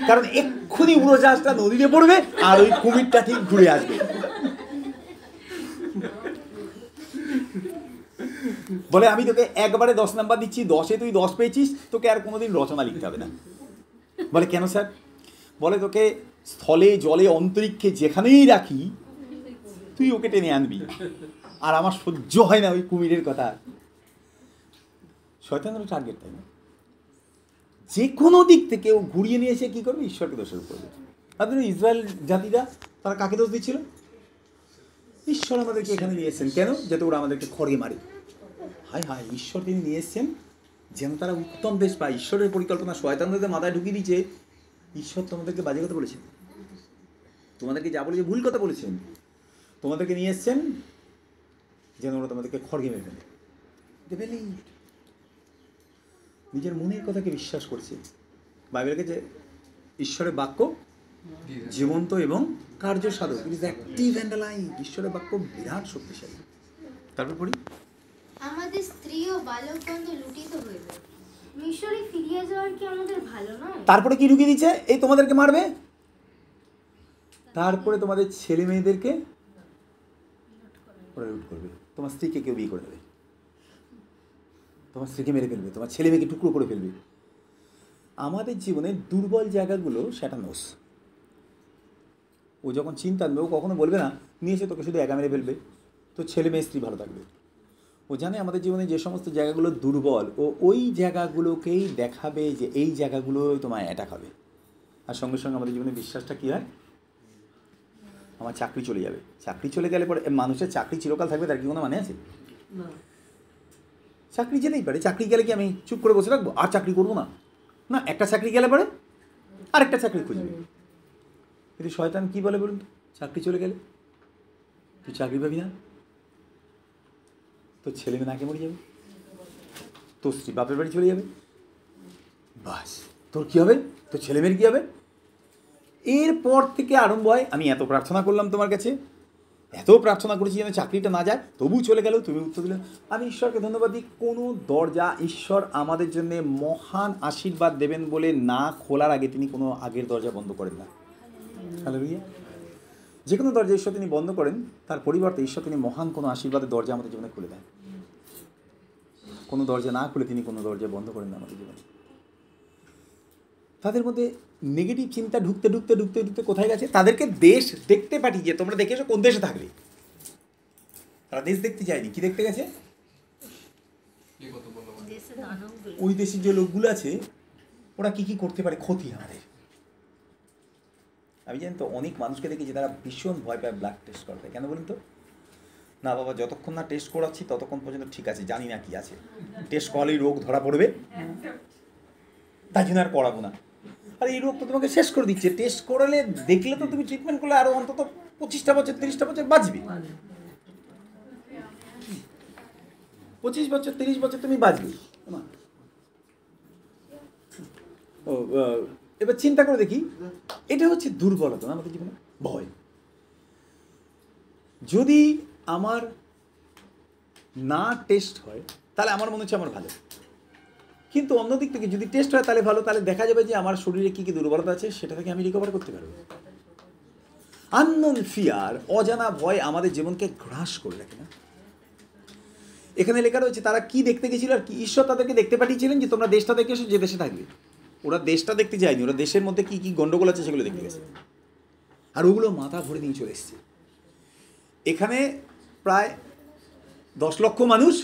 Speaker 1: কারণ এক্ষুনি উড়োজাহাজটা নদীতে পড়বে আর ওই কুমিরটা ঠিক ঘুরে আসবে। বলে আমি তোকে একবারে 10 নাম্বার দিচ্ছি, 10-এ তুই 10 পেয়েছিস, তোকে আর কোনোদিন রচনা লিখতে হবে না। বলে কেন স্যার? বলে তোকে স্থলে জলে অন্তরিক্ষে যেখানেই রাখি তুই ওকে টেনে আনবি, আর আমার সহ্য হয় না ওই কুমিরের কথা। শয়তানের টার্গেট, তাই না? যে কোনো দিক থেকে ও ঘুরিয়ে নিয়ে এসে কী করবে? ঈশ্বরকে দোষারোপ করবে। আপনার ইসরায়েল জাতিরা তারা কাকে দোষ দিচ্ছিল? ঈশ্বর আমাদেরকে এখানে নিয়ে এসেছেন কেন? যাতে ওরা আমাদেরকে খড়গে মারে। হায় হায়, ঈশ্বর তিনি নিয়ে এসছেন যেন তারা উত্তম দেশ পায়। ঈশ্বরের পরিকল্পনা শয়তানদের মাথায় ঢুকিয়ে দিয়েছে ঈশ্বর তোমাদেরকে বাজে কথা বলেছেন, তোমাদেরকে যা বলেছে ভুল কথা বলেছেন, তোমাদেরকে নিয়ে এসছেন যেন ওরা তোমাদেরকে খড়গে মেরে ফেলে। নিজের মনের কথাকে বিশ্বাস করছে। বাইবেলকে যে ঈশ্বরের বাক্য জীবন্ত এবং কার্য সাধক, it is active and live. ঈশ্বরের বাক্য বিরাট শক্তিশালী। তারপর পড়ি,
Speaker 2: আমাদের স্ত্রী ও বালকগণ লুটিত হইবে। মিশরে ফিরিয়া যাওয়ার কি আমাদের ভালো নয়?
Speaker 1: তারপরে কি ঢুকিয়ে দিচ্ছে, এই তোমাদেরকে মারবে, তারপরে তোমাদের ছেলে মেয়েদেরকে ওরা লুট করবে, তোমার স্ত্রীকে কেউ বিয়ে করে দেবে, তোমার স্ত্রীকে মেরে ফেলবে, তোমার ছেলে মেয়েকে টুকরো করে ফেলবে। আমাদের জীবনের দুর্বল জায়গাগুলো সেটা নোস। ও যখন চিন্তা আনবে, ও কখনো বলবে না নিয়ে এসে তোকে শুধু একা মেরে ফেলবে, তো ছেলে মেয়ে স্ত্রী ভালো থাকবে। ও জানে আমাদের জীবনে যে সমস্ত জায়গাগুলো দুর্বল, ও ওই জায়গাগুলোকেই দেখাবে যে এই জায়গাগুলোই তোমায় অ্যাটাক হবে। আর সঙ্গে সঙ্গে আমাদের জীবনে বিশ্বাসটা কী হয়, আমার চাকরি চলে যাবে। চাকরি চলে গেলে পরে মানুষের চাকরি চিরকাল থাকবে তার কি কোনো মানে আছে? চাকরি যেতেই পারে, চাকরি গেলে কি আমি চুপ করে বসে রাখবো আর চাকরি করবো না? না, একটা চাকরি গেলে পরে আরেকটা চাকরি খুঁজবে। কিন্তু শয়তান কী বলে বলুন তো, চাকরি চলে গেলে তুই চাকরি পাবি না, তোর ছেলে মেয়ে নাকে মরে যাবে, তোর স্ত্রী বাপের বাড়ি চলে যাবে, বাস তোর কী হবে, তোর ছেলে মেয়ের কী হবে? এরপর থেকে আরম্ভ হয়, আমি এত প্রার্থনা করলাম তোমার কাছে, এত প্রার্থনা করেছি যেন চাকরিটা না যায়, তবু চলে গেল, তুমি উত্তর দিলে। আমি ঈশ্বরকে ধন্যবাদ দিই, কোনো দরজা ঈশ্বর আমাদের জন্য মহান আশীর্বাদ দেবেন বলে না খোলার আগে তিনি কোনো আগের দরজা বন্ধ করেন না। হালেলুয়া। যে কোনো দরজা ঈশ্বর তিনি বন্ধ করেন, তার পরিবর্তে ঈশ্বর তিনি মহান কোনো আশীর্বাদের দরজা আমাদের জীবনে খুলে দেন। কোনো দরজা না খুলে তিনি কোনো দরজা বন্ধ করেন না আমাদের জীবনে। তাদের মধ্যে নেগেটিভ চিন্তা ঢুকতে ঢুকতে ঢুকতে ঢুকতে কোথায় গেছে, তাদেরকে দেশ দেখতে পাঠিয়ে, তোমরা দেখে এসো কোন দেশে থাকবে। তারা দেশ দেখতে যায়নি, কি দেখতে গেছে, ওই দেশের যে লোকগুলো আছে ওরা কি কি করতে পারে ক্ষতি আমাদের। আমি জানি তো অনেক মানুষকে দেখেছি তারা ভীষণ ভয় পায় ব্লাড টেস্ট করতে। কেন বলুন তো? না বাবা, যতক্ষণ না টেস্ট করাচ্ছি ততক্ষণ পর্যন্ত ঠিক আছে, জানি না কি আছে, টেস্ট করালেই রোগ ধরা পড়বে, তাই জন্য আর করাবো না। আর এই রোগ তো তোমাকে শেষ করে দিচ্ছে, টেস্ট করালে দেখলে তো তুমি ট্রিটমেন্ট করলে আরও অন্তত 25টা বছর 30টা বছর বাঁচবে, 25 বছর 30 বছর তুমি বাঁচবে। ও এবার চিন্তা করে দেখি, এটা হচ্ছে দুর্বলতা না আমাদের জীবনে, ভয়। যদি আমার না টেস্ট হয় তাহলে আমার মনে হচ্ছে আমার ভালো, কিন্তু অন্যদিক থেকে যদি টেস্ট হয় তাহলে ভালো, তাহলে দেখা যাবে যে আমার শরীরে কী কী দুর্বলতা আছে সেটা থেকে আমি রিকভার করতে পারবো। আননোন ফিয়ার, অজানা ভয় আমাদের জীবনকে গ্রাস করে রাখে না। এখানে লেখা রয়েছে তারা কি দেখতে গেছিল আর কি ঈশ্বর তাদেরকে দেখতে পাঠিয়েছিলেন যে তোমরা দেশটা দেখে এসো যে দেশে থাকবে। ওরা দেশটা দেখতে যায়নি, ওরা দেশের মধ্যে কী কী গণ্ডগোল আছে সেগুলো দেখতে গেছে, আর ওগুলো মাথা ভরে নিয়ে চলে এসছে। এখানে প্রায় 10 লক্ষ মানুষ,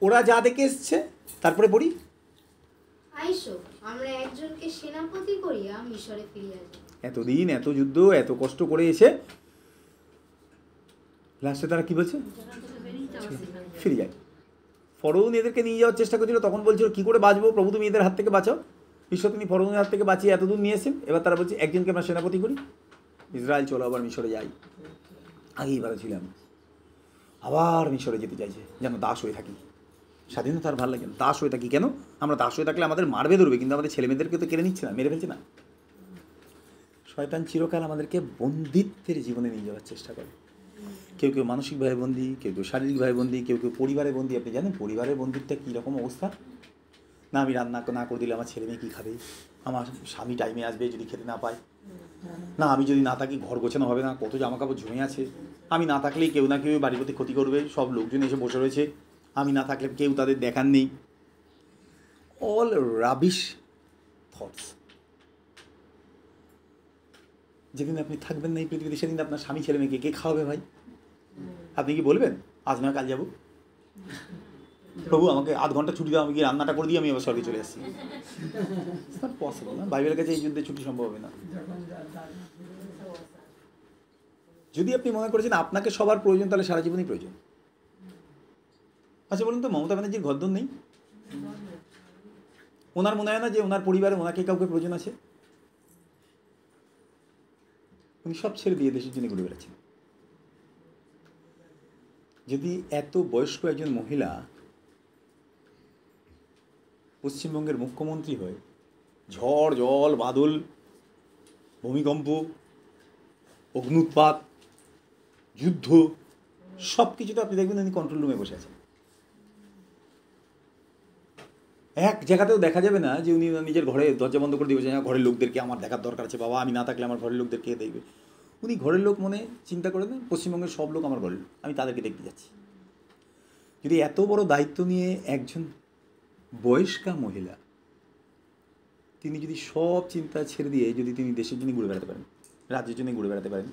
Speaker 1: ওরা যা দেখে এসছে। তারপরে পড়ি,
Speaker 2: আইসো আমরা একজনকে সেনাপতি করিয়া মিশরে ফিরিয়া যাই।
Speaker 1: এতদিন এত যুদ্ধ এত কষ্ট করে এসে লাস্টে তারা কি বলছে, ফিরে যায়। ফরৌন এদেরকে নিয়ে যাওয়ার চেষ্টা করছিল, তখন বলছিল কী করে বাঁচবো প্রভু, তুমি এদের হাত থেকে বাঁচাও। ঈশ্বর তিনি ফরৌনের হাত থেকে বাঁচিয়ে এতদূর নিয়ে এসেছেন। এবার তারা বলছে একজনকে আমরা সেনাপতি করি, ইসরায়েল চলো আবার মিশরে যাই। আগেই ভালো ছিলাম, আবার মিশরে যেতে চাইছে, যেন দাস হয়ে থাকি। স্বাধীনতা আর ভালো লাগে না, দাস হয়ে থাকি। কেন? আমরা দাস হয়ে থাকলে আমাদের মারবে ধরবে, কিন্তু আমাদের ছেলেমেয়েদেরকে তো কেড়ে নিচ্ছে না, মেরে ফেলছে না। শয়তান চিরকাল আমাদেরকে বন্দিত্বের জীবনে নিয়ে যাওয়ার চেষ্টা করে। কেউ কেউ মানসিকভাবে বন্দী, কেউ কেউ শারীরিকভাবে বন্দী, কেউ কেউ পরিবারে বন্দী। আপনি জানেন পরিবারের বন্দিত্বটা কীরকম অবস্থা? না আমি রান্না না করে দিলে আমার ছেলে মেয়ে কী খাবে, আমার স্বামী টাইমে আসবে যদি খেতে না পায়, না আমি যদি না থাকি ঘর গোছানো হবে না, কত জামা কাপড় জমে আছে, আমি না থাকলেই কেউ না কেউ বাড়ির প্রতি ক্ষতি করবে, সব লোকজন এসে বসে রয়েছে, আমি না থাকলে কেউ তাদের দেখার নেই। All rubbish thoughts. যেদিন আপনি থাকবেন না এই পৃথিবীতে সেদিন আপনার স্বামী ছেলে মেয়েকে কে খাওয়াবে ভাই? আপনি কি বলবেন আজ না কাল যাবো, প্রভু আমাকে আধ ঘন্টা ছুটি দাও, আমি গিয়ে রান্নাটা করে দিই, আমি আবার স্বর্গে চলে আসছি? পসিবল না, বাইবেলের কাছে এই যুদ্ধে ছুটি সম্ভব হবে না। যদি আপনি মনে করেছেন আপনাকে সবার প্রয়োজন, তাহলে সারা জীবনই প্রয়োজন। আচ্ছা বলুন তো, মমতা ব্যানার্জির ঘরদোর নেই? ওনার মনে হয় না যে ওনার পরিবারে ওনাকে কাউকে প্রয়োজন আছে? উনি সব ছেড়ে দিয়ে দেশের জন্য ঘুরে বেড়াচ্ছেন। যদি এত বয়স্ক একজন মহিলা পশ্চিমবঙ্গের মুখ্যমন্ত্রী হয়, ঝড় জল বাদল ভূমিকম্প অগ্নুৎপাত যুদ্ধ সব কিছুতে আপনি দেখবেন উনি কন্ট্রোল রুমে বসে আছেন। এক জায়গাতেও দেখা যাবে না যে উনি নিজের ঘরে দরজা বন্ধ করে দিয়ে বসে ঘরের লোকদেরকে আমার দেখার দরকার আছে, বাবা আমি না থাকলে আমার ঘরের লোকদের কে দেখবে। উনি ঘরের লোক মনে চিন্তা করে দেন, পশ্চিমবঙ্গের সব লোক আমার ঘরের লোক, আমি তাদেরকে দেখতে যাচ্ছি। যদি এত বড় দায়িত্ব নিয়ে একজন বয়স্কা মহিলা, তিনি যদি সব চিন্তা ছেড়ে দিয়ে যদি তিনি দেশের জন্য ঘুরে বেড়াতে পারেন, রাজ্যের জন্য ঘুরে বেড়াতে পারেন,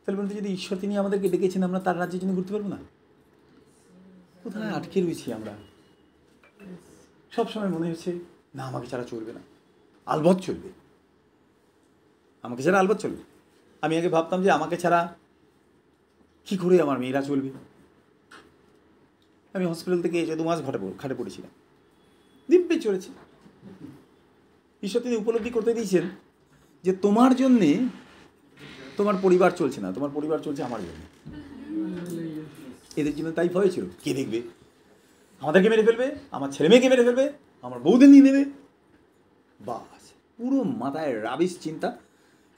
Speaker 1: তাহলে বলতে যদি ঈশ্বর তিনি আমাদেরকে ডেকেছেন, আমরা তার রাজ্যের জন্য ঘুরতে পারবো না? কোথায় আটকে রয়েছি আমরা? সবসময় মনে হচ্ছে না আমাকে ছাড়া চলবে না, আলবৎ চলবে, আমাকে ছাড়া আলবৎ চলবে। আমি আগে ভাবতাম যে আমাকে ছাড়া কী করে আমার মেয়েরা চলবে। আমি হসপিটাল থেকে এসে 2 মাস খাটে পড়েছিলাম, দিব্যে চলেছে। ঈশ্বর তিনি উপলব্ধি করতে দিয়েছেন যে তোমার জন্যে তোমার পরিবার চলছে না, তোমার পরিবার চলছে আমার জন্য। এদের জন্য তাই ভয় ছিল, কে দেখবে, আমাদেরকে মেরে ফেলবে, আমার ছেলে মেয়েকে মেরে ফেলবে, আমার বউদের নিয়ে নেবে। বাস পুরো মাথায় রাবিশ চিন্তা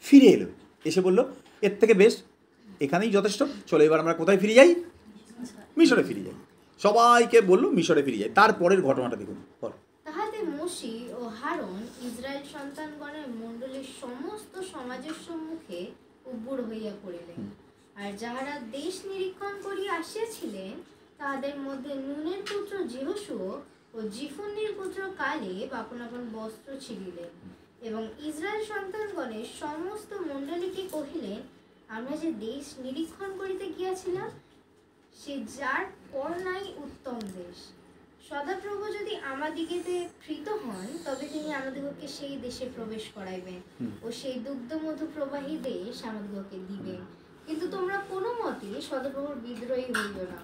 Speaker 1: ফিরে এলো, এসে বলল এর থেকে বেশ এখানেই যথেষ্ট, চলো এবার আমরা কোথায় ফিরে যাই? মিশরে ফিরে যাই। সবাইকে বললো মিশরে ফিরে যাই। তারপরের ঘটনাটা দেখুন।
Speaker 2: তাহাতে মোশি ও হারন ইসরায়েল সন্তানগণের মণ্ডলীর সমস্ত সমাজের সম্মুখে উগ্র হইয়া পড়িলেন। আর যাহারা দেশ নিরীক্ষণ করিয়া আসিয়াছিলেন তাহাদের মধ্যে নুনের পুত্র যেহোশু ও জিফুন্নির পুত্র কালেব আপন আপন বস্ত্র ছিঁড়িলেন এবং ইসরায়েল সন্তানগণের সমস্ত মণ্ডলীকে কহিলেন, আমরা যে দেশ নিরীক্ষণ করিতে গিয়াছিলাম সে যার পর নাই উত্তম দেশ। সদাপ্রভু যদি আমাদিগেতে কৃত হন তবে তিনি আমাদিগকে সেই দেশে প্রবেশ করাইবেন ও সেই দুগ্ধমধু প্রবাহী দেশ আমাদিগকে দিবেন। কিন্তু তোমরা কোনো মতে সদাপ্রভুর বিদ্রোহী হইও না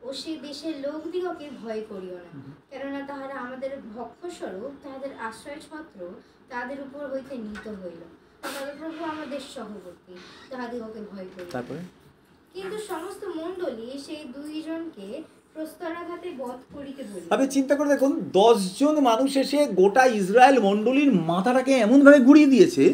Speaker 2: ও সেই দেশের লোকদিগকে ভয় করিও না, কেননা তাহারা আমাদের ভক্ষস্বরূপ তাহাদের আশ্রয় ছত্র তাদের উপর হইতে নিত হইল। সদাপ্রভু আমাদের সহবর্তী, তাহাদিগকে ভয় করিও না। কিন্তু সমস্ত মণ্ডলী সেই 2 জনকে প্রস্তরাঘাতে বধ করিতে বলিল।
Speaker 1: আপনি চিন্তা করে দেখুন, 10 জন মানুষ এসে গোটা ইসরায়েল মণ্ডলীর মাথাটাকে এমনভাবে ঘুরিয়ে দিয়েছে।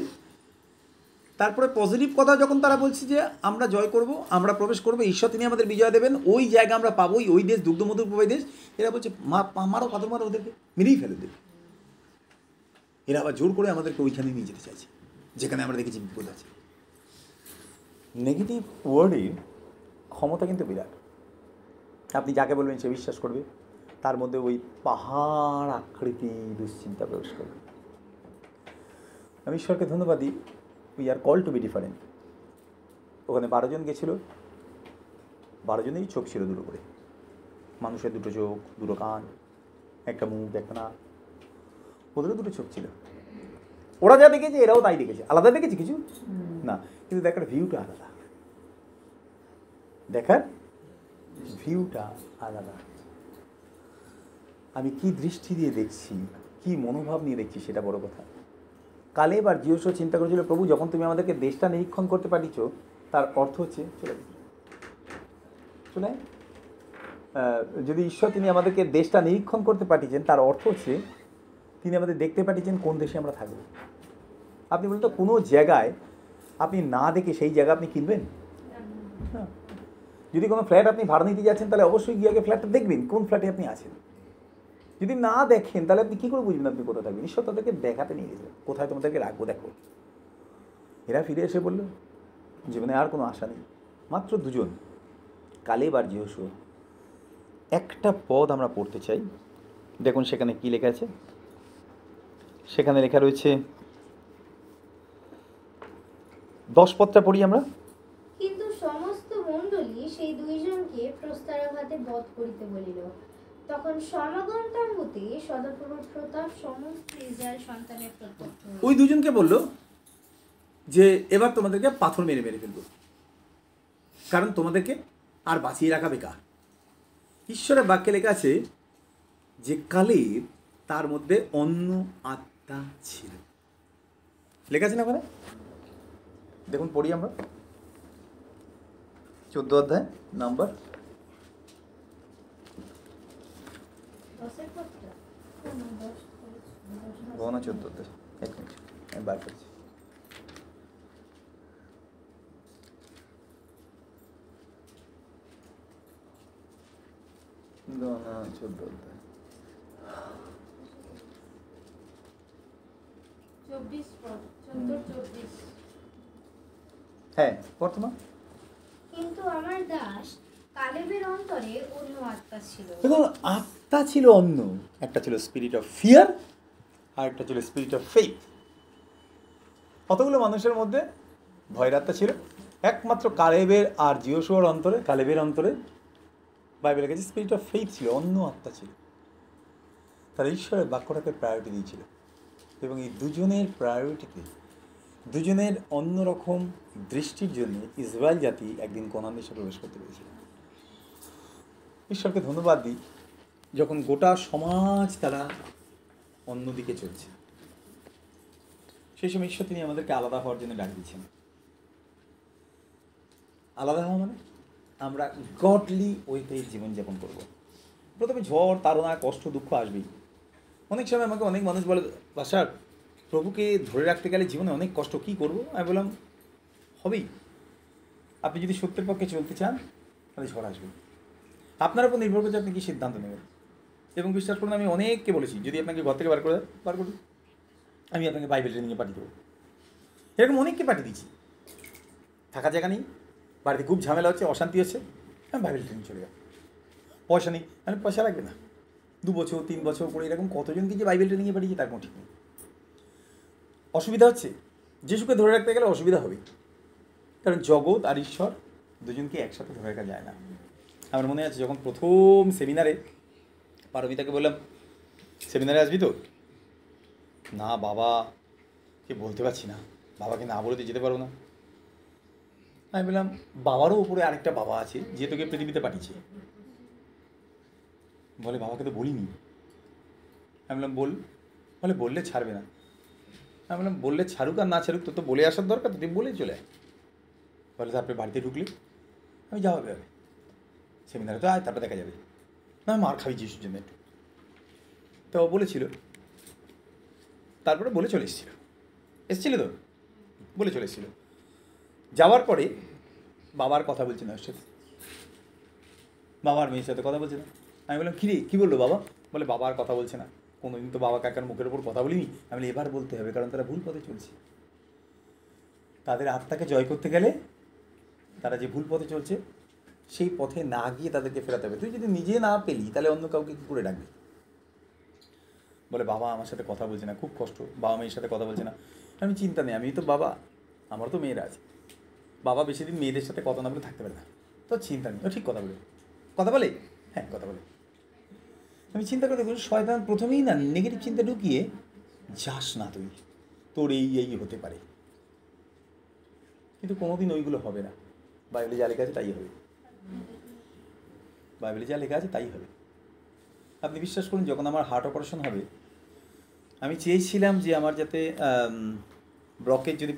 Speaker 1: তারপরে পজিটিভ কথা যখন তারা বলছে যে আমরা জয় করব, আমরা প্রবেশ করবো, ঈশ্বর তিনি আমাদের বিজয় দেবেন, ওই জায়গা আমরা পাবোই, ওই দেশ দুগ্ধমধুর প্রবাহী দেশ। এরা বলছে মারো, পাথর মারো, ওদেরকে মেরেই ফেলে দেবে। এরা আবার জোর করে আমাদেরকে ওইখানে নিয়ে যেতে চাইছে যেখানে আমরা দেখেছি বিপদ আছে। নেগেটিভ ওয়ার্ডের ক্ষমতা কিন্তু বিরাট। আপনি যাকে বলবেন সে বিশ্বাস করবে, তার মধ্যে ওই পাহাড় আকৃতি দুশ্চিন্তা প্রবেশ করবে। আমি ঈশ্বরকে ধন্যবাদ দিই, we are call to be different. ওখানে 12 জন গেছিল, 12 জনেরই চোখ ছিল দুটো করে, মানুষের 2 চোখ, 2 কান, একটা মুখ, একটা নাক, ওদেরও 2 চোখ ছিল। ওরা যা দেখেছে এরাও তাই দেখেছে। আলাদা দেখেছে কিছু না, কিন্তু দেখার ভিউটা আলাদা, দেখার ভিউটা আলাদা। আমি কি দৃষ্টি দিয়ে দেখছি, কি মনোভাব নিয়ে দেখছি সেটা বড় কথা। কালেব আর জিহোশু চিন্তা করেছিল, প্রভু যখন তুমি আমাদেরকে দেশটা নিরীক্ষণ করতে পারিছ, তার অর্থ হচ্ছে চলে যদি ঈশ্বর তিনি আমাদেরকে দেশটা নিরীক্ষণ করতে পাঠিয়েছেন, তার অর্থ হচ্ছে তিনি আমাদের দেখতে পাঠিয়েছেন কোন দেশে আমরা থাকবো। আপনি বলুন তো, কোনো জায়গায় আপনি না দেখে সেই জায়গা আপনি কিনবেন? হ্যাঁ, যদি কোনো ফ্ল্যাট আপনি ভাড়া নিতে যাচ্ছেন তাহলে অবশ্যই গিয়ে আগে ফ্ল্যাটটা দেখবেন কোন ফ্ল্যাটে আপনি আছেন। যদি না দেখেন তাহলে আপনি কী করে বুঝবেন আপনি কোথায় থাকবেন? ঈশ্বর তাদেরকে দেখাতে নিয়ে গেছে, কোথায় তোমাদেরকে রাখবো দেখো। এরা ফিরে এসে বলল জীবনে আর কোনো আশা নেই। মাত্র 2 জন, কালেব আর জিহোশু। একটা পদ আমরা পড়তে চাই, দেখুন সেখানে কি লেখা আছে। সেখানে লেখা রয়েছে, 10 পদটা পড়ি আমরা।
Speaker 2: কিন্তু সমস্ত মণ্ডলী সেই 2 জনকে প্রস্তরাঘাতে বধ করিতে বলিল। তখন সমাগম তাম্বুতে সদাপ্রভুর প্রতাপ সমস্ত ইসরায়েল সন্তানের প্রত্যক্ষ হইল।
Speaker 1: ওই 2 জনকে বলল যে এবার তোমাদেরকে পাথর মেরে মেরে ফেলবো, কারণ তোমাদেরকে আর বাঁচিয়ে রাখা বেকার। ঈশ্বরের বাক্যে লেখা আছে যে কালেব তার মধ্যে অন্য আত্মা ছিল। লেখা আছে না ওখানে? দেখুন পড়ি আমরা 14 অধ্যায় নাম্বার 14 অধ্যায়। এক মিনিট আমি বার করছি। গণনা 14 অধ্যায়।
Speaker 3: 24
Speaker 1: হ্যাঁ বর্তমান
Speaker 2: কিন্তু আমার দাস কালেবের অন্তরে অন্য আত্মা ছিল।
Speaker 1: দেখুন আত্মা ছিল অন্য, একটা ছিল স্পিরিট অফ ফিয়ার আর একটা ছিল স্পিরিট অফ ফেইথ। কতগুলো মানুষের মধ্যে ভয়ের আত্মা ছিল, একমাত্র কালেবের আর জিওশুয়ার অন্তরে, কালেবের অন্তরে বাইবেলে গেছে স্পিরিট অফ ফেইথ ছিল, অন্য আত্মা ছিল। তারা ঈশ্বরের বাক্যটাকে প্রায়োরিটি দিয়েছিল এবং এই দুজনের প্রায়োরিটিতে, দুজনের অন্যরকম দৃষ্টির জন্য ইসরায়েল জাতি একদিন কনান দেশে প্রবেশ করতে পেরেছিল। ঈশ্বরকে ধন্যবাদ দিই যখন গোটা সমাজ তারা অন্যদিকে চলছে, সেই সময় ঈশ্বর তিনি আমাদেরকে আলাদা হওয়ার জন্য ডাক দিচ্ছেন। আলাদা হওয়া মানে আমরা গডলি ওয়েতে জীবনযাপন করব। প্রথমে ঝড় তাড়না কষ্ট দুঃখ আসবেই। অনেক সময় আমাকে অনেক মানুষ বলে, বাসার প্রভুকে ধরে রাখতে গেলে জীবনে অনেক কষ্ট, কী করবো? আমি বললাম হবেই। আপনি যদি সত্যের পক্ষে চলতে চান তাহলে ঝড় আসবে। আপনার উপর নির্ভর করছে আপনি কী সিদ্ধান্ত নেবেন। এবং বিশ্বাস করুন আমি অনেককে বলেছি, যদি আপনাকে ঘর থেকে বার করুন আমি আপনাকে বাইবেল ট্রেনিংয়ে পাঠিয়ে দেবো। এরকম অনেককে পাঠিয়ে দিচ্ছি। থাকা জায়গা নেই, বাড়িতে খুব ঝামেলা হচ্ছে, অশান্তি হচ্ছে, আমি বাইবেল ট্রেনিং চলে যাবো। পয়সা নেই, মানে পয়সা লাগবে না, 2 বছর 3 বছর করে এরকম কতজনকে যে বাইবেল ট্রেনিংয়ে পাঠিয়েছি তার কোনো ঠিক নেই। অসুবিধা হচ্ছে, যিশুকে ধরে রাখতে গেলে অসুবিধা হবে, কারণ জগৎ আর ঈশ্বর দুজনকে একসাথে ধরে রাখা যায় না। আমার মনে আছে যখন প্রথম সেমিনারে পারমিতাকে বললাম, সেমিনারে আসবি তো? না বাবা, কে বলতে পারছি না, বাবাকে না বলে দিয়ে যেতে পারবো না। আমি বললাম বাবারও উপরে আরেকটা বাবা আছে যে তোকে পৃথিবীতে পাঠিয়েছে। বলে বাবাকে তো বলিনি। আমি বললাম বল। বলে বললে ছাড়বে না। আমি বললাম বললে ছাড়ুক আর না ছাড়ুক, তোর তো বলে আসার দরকার, তো তুই বলেই চলে আয়। বলে তারপরে বাড়িতে ঢুকলি? আমি যাওয়া হবে, সেমিনারে তো আয়, তারপরে দেখা যাবে। না মার খাবি যিশুর জন্য একটু। তো ও বলেছিল, তারপরে বলে চলে এসেছিল তো বলে চলে এসেছিল। যাওয়ার পরে বাবার কথা বলছে না, ওর সাথে বাবার মেয়ের সাথে কথা বলছে না। আমি বললাম কী রে, কী বললো বাবা? বলে বাবার কথা বলছে না, কোনোদিন তো বাবা কাকার মুখের ওপর কথা বলিনি। আমি বলি এবার বলতে হবে, কারণ তারা ভুল পথে চলছে। তাদের আত্মাকে জয় করতে গেলে তারা যে ভুল পথে চলছে সেই পথে না গিয়ে তাদেরকে ফেরাতে হবে। তুই যদি নিজে না পেলি তাহলে অন্য কাউকে কী করে ডাকবি? বলে বাবা আমার সাথে কথা বলছে না, খুব কষ্ট, বাবা মেয়ের সাথে কথা বলছে না। আমি চিন্তা নেই, আমি তো বাবা, আমার তো মেয়েরা আছে। বাবা বেশি দিন মেয়েদের সাথে কথা না বলে থাকতে পারে না, তো চিন্তা নেই, ও ঠিক কথা বলে। কথা বলে? হ্যাঁ কথা বলে। আমি চিন্তা করে দেখুন, শয়তান প্রথমেই না নেগেটিভ চিন্তা ঢুকিয়ে, যাস না তুই, তোর এই হতে পারে। কিন্তু কোনোদিন ওইগুলো হবে না। বাইবেলে যা লেখা আছে তাই হবে, বাইবেলে যা লেখা আছে তাই হবে। আপনি বিশ্বাস করুন, যখন আমার হার্ট অপারেশন হবে, আমি চেয়েছিলাম যে আমার যাতে ব্লকেজ, যদি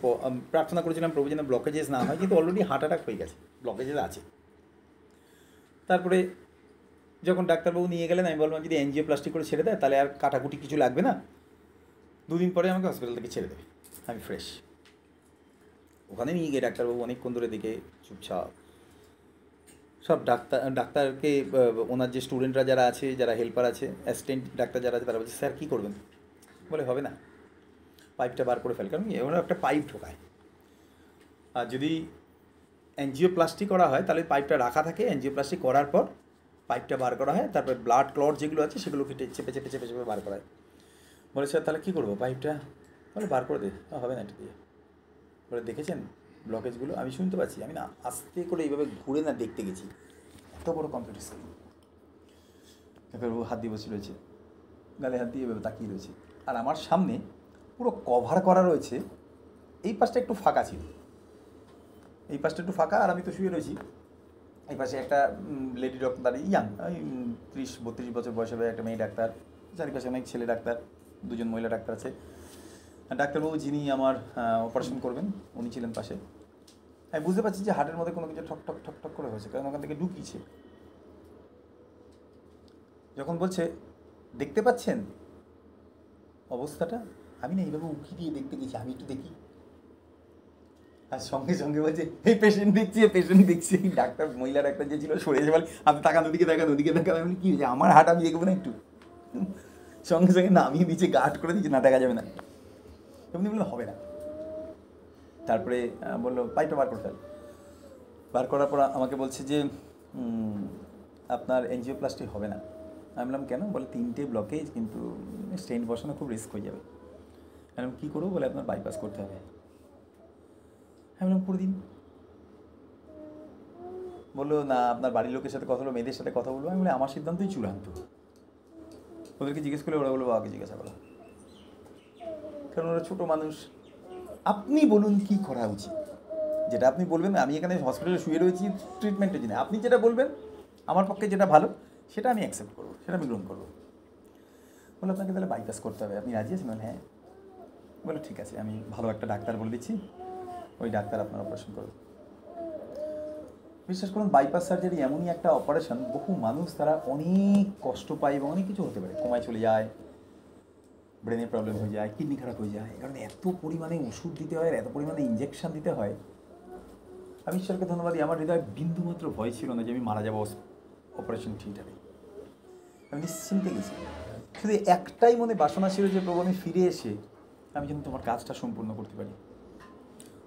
Speaker 1: প্রার্থনা করেছিলাম প্রভু যেন ব্লকেজেস না হয়, কিন্তু অলরেডি হার্ট অ্যাটাক হয়ে গেছে, ব্লকেজেস আছে। তারপরে যখন ডাক্তারবাবু নিয়ে গেলেন, আমি বললাম যদি এনজিওপ্লাস্টি করে ছেড়ে দেয় তাহলে আর কাটাকুটি কিছু লাগবে না, 2 দিন পরে আমাকে হসপিটাল থেকে ছেড়ে দেবে, আমি ফ্রেশ। ওখানে নিয়ে গিয়ে ডাক্তারবাবু অনেকক্ষণ ধরে দেখে চুপচাপ, সব ডাক্তারকে ওনার যে স্টুডেন্টরা যারা আছে, যারা হেল্পার আছে, অ্যাসিস্ট্যান্ট ডাক্তার যারা আছে, তারা বলছে স্যার কী করবেন? বলে হবে না, পাইপটা বার করে ফেল, কারণ ওরা একটা পাইপ ঢোকায়। আর যদি এনজিওপ্লাস্টি করা হয় তাহলে পাইপটা রাখা থাকে, এনজিওপ্লাস্টি করার পর পাইপটা বার করা হয়, তারপর ব্লাড ক্লট যেগুলো আছে সেগুলোকে চেপে চেপে চেপে চেপে বার করা হয়। বলে স্যার তাহলে কী করবো পাইপটা? বলে বার করে দে, হবে না এটা দিয়ে। বলে দেখেছেন ব্লকেজগুলো? আমি শুনতে পাচ্ছি, আমি না আস্তে করে এইভাবে ঘুরে না দেখতে গেছি, এত বড় কম্পিউটার স্ক্রিন, এবার ও হাত দিয়ে বসে রয়েছে, গালে হাত দিয়ে এভাবে তাকিয়ে রয়েছে, আর আমার সামনে পুরো কভার করা রয়েছে। এই পাশটা একটু ফাঁকা ছিল, এই পাশটা একটু ফাঁকা, আর আমি তো শুয়ে রয়েছি, এই পাশে একটা লেডি ডক্টর, ইয়াং, ওই 30-32 বছর বয়স হবে, একটা মেয়ে ডাক্তার, চারিপাশে অনেক ছেলে ডাক্তার, দুজন মহিলা ডাক্তার আছে। ডাক্তারবাবু যিনি আমার অপারেশন করবেন উনি ছিলেন পাশে। আমি বুঝতে পারছি যে হার্টের মধ্যে কোনো কিছু ঠক ঠক ঠক ঠক করে হয়েছে, কারণ ওখান থেকে ঢুকিয়েছে। যখন বলছে দেখতে পাচ্ছেন অবস্থাটা, আমি না এইভাবে উঁকি দিয়ে দেখতে গেছি, আমি একটু দেখি, আর সঙ্গে সঙ্গে বলছে এই পেশেন্ট দেখছি, এই পেশেন্ট দেখছি। ডাক্তার, মহিলা ডাক্তার যে ছিল সরে এসে বলে আপনি তাকান ওদিকে, তাকান ওদিকে, তাকান। আমি কী হয়েছে, আমার হাট আমি দেখবো না একটু? সঙ্গে সঙ্গে নামিয়ে দিচ্ছে, গার্ড করে দিচ্ছে, না দেখা যাবে না। এমনি বললে হবে না। তারপরে বললো পাইপটা বার করতে হবে। বার করার পর আমাকে বলছে যে আপনার এনজিওপ্লাস্টি হবে না। আমি বললাম কেন? বলে 3টে ব্লকেজ, কিন্তু স্টেন্ট বসানো খুব রিস্ক হয়ে যাবে। আমি বললাম কী করবো? বলে আপনার বাইপাস করতে হবে। আমি বললাম করে দিন। বললো না, আপনার বাড়ির লোকের সাথে কথা হলো, মেয়েদের সাথে কথা বলবো। আমি বলি আমার সিদ্ধান্তই চূড়ান্ত। ওদেরকে জিজ্ঞেস করলে ওরা বলবো বাবাকে জিজ্ঞাসা করো, কারণ ওরা ছোটো মানুষ। আপনি বলুন কি করা উচিত, যেটা আপনি বলবেন। আমি এখানে হসপিটালে শুয়ে রয়েছি ট্রিটমেন্টের জন্য, আপনি যেটা বলবেন আমার পক্ষে যেটা ভালো সেটা আমি অ্যাকসেপ্ট করবো, সেটা আমি গ্রহণ করবো। বলে আপনাকে তাহলে বাইপাস করতে হবে, আপনি রাজি আছেন? বলেন হ্যাঁ। বলে ঠিক আছে, আমি ভালো একটা ডাক্তার বলে দিচ্ছি, ওই ডাক্তার আপনার অপারেশন করবে। বিশ্বাস করুন, বাইপাস সার্জারি এমনই একটা অপারেশন, বহু মানুষ তারা অনেক কষ্ট পায় এবং অনেক কিছু হতে পারে, কোমায় চলে যায়, ব্রেনের প্রবলেম হয়ে যায়, কিডনি খারাপ হয়ে যায়, কারণ এত পরিমাণে ওষুধ দিতে হয়, এত পরিমাণে ইঞ্জেকশন দিতে হয়। আমি ঈশ্বরকে ধন্যবাদ দিই, আমার হৃদয় বিন্দুমাত্র ভয় ছিল না যে আমি মারা যাবো অপারেশন থিয়েটারে। আমি নিশ্চিন্তে গেছি, শুধু একটাই মনে বাসনা ছিল যে প্রভু আমি ফিরে এসে আমি যেন তোমার কাজটা সম্পূর্ণ করতে পারি।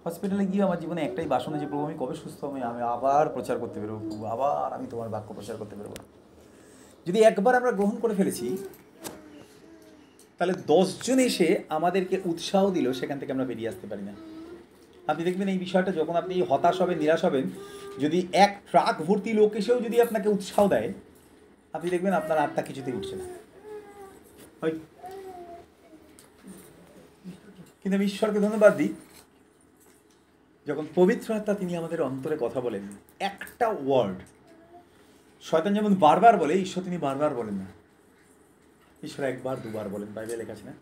Speaker 1: হসপিটালে গিয়ে আমার জীবনে একটাই বাসনা যে প্রভু আমি কবে সুস্থ হবে, আমি আবার প্রচার করতে বেরোবো, প্রভু আবার আমি তোমার বাক্য প্রচার করতে বেরোবো। যদি একবার আমরা গ্রহণ করে ফেলেছি, তাহলে 10 জন এসে আমাদেরকে উৎসাহ দিল, সেখান থেকে আমরা বেরিয়ে আসতে পারি না। আপনি দেখবেন এই বিষয়টা যখন আপনি হতাশ হবেন, নিরাশ হবেন, যদি এক ট্রাক ভর্তি লোক এসেও যদি আপনাকে উৎসাহ দেয়, আপনি দেখবেন আপনার আত্মা কিছুতেই উঠছে না। কিন্তু আমি ঈশ্বরকে ধন্যবাদ দিই, যখন পবিত্র আত্মা তিনি আমাদের অন্তরে কথা বলেন, একটা ওয়ার্ড, শয়তান যেমন বারবার বলে, ঈশ্বর তিনি বারবার বলেন না। ঈশ্বর একবার দুবার বলেন, বাইবেলে লেখা আছে না?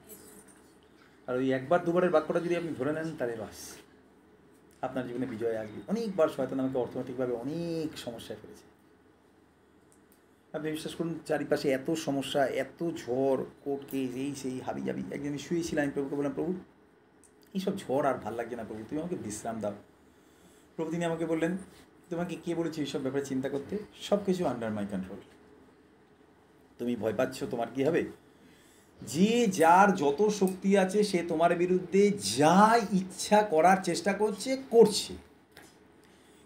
Speaker 1: আর ওই একবার দুবারের বাক্যটা যদি আপনি ধরে নেন, তাহলে বাস আপনার জীবনে বিজয় আসবে। অনেকবার শয়তান আমাকে অর্থনৈতিকভাবে অনেক সমস্যায় ফেলেছে। আপনি বিশ্বাস করুন, চারিপাশে এত সমস্যা, এত ঝড়, কোর্ট কেস, এই সেই হাবি যাবি। একদিন আমি শুয়েছিলাম, আমি প্রভুকে বললাম প্রভু এইসব ঝড় আর ভাল লাগছে না, প্রভু তুমি আমাকে বিশ্রাম দাও। প্রভু তিনি আমাকে বললেন তোমাকে কে বলেছে এইসব ব্যাপারে চিন্তা করতে? সব কিছু আন্ডার মাই কন্ট্রোল। তুমি ভয় পাচ্ছ, তোমার কী হবে? যে যার যত শক্তি আছে সে তোমার বিরুদ্ধে যা ইচ্ছা করার চেষ্টা করছে,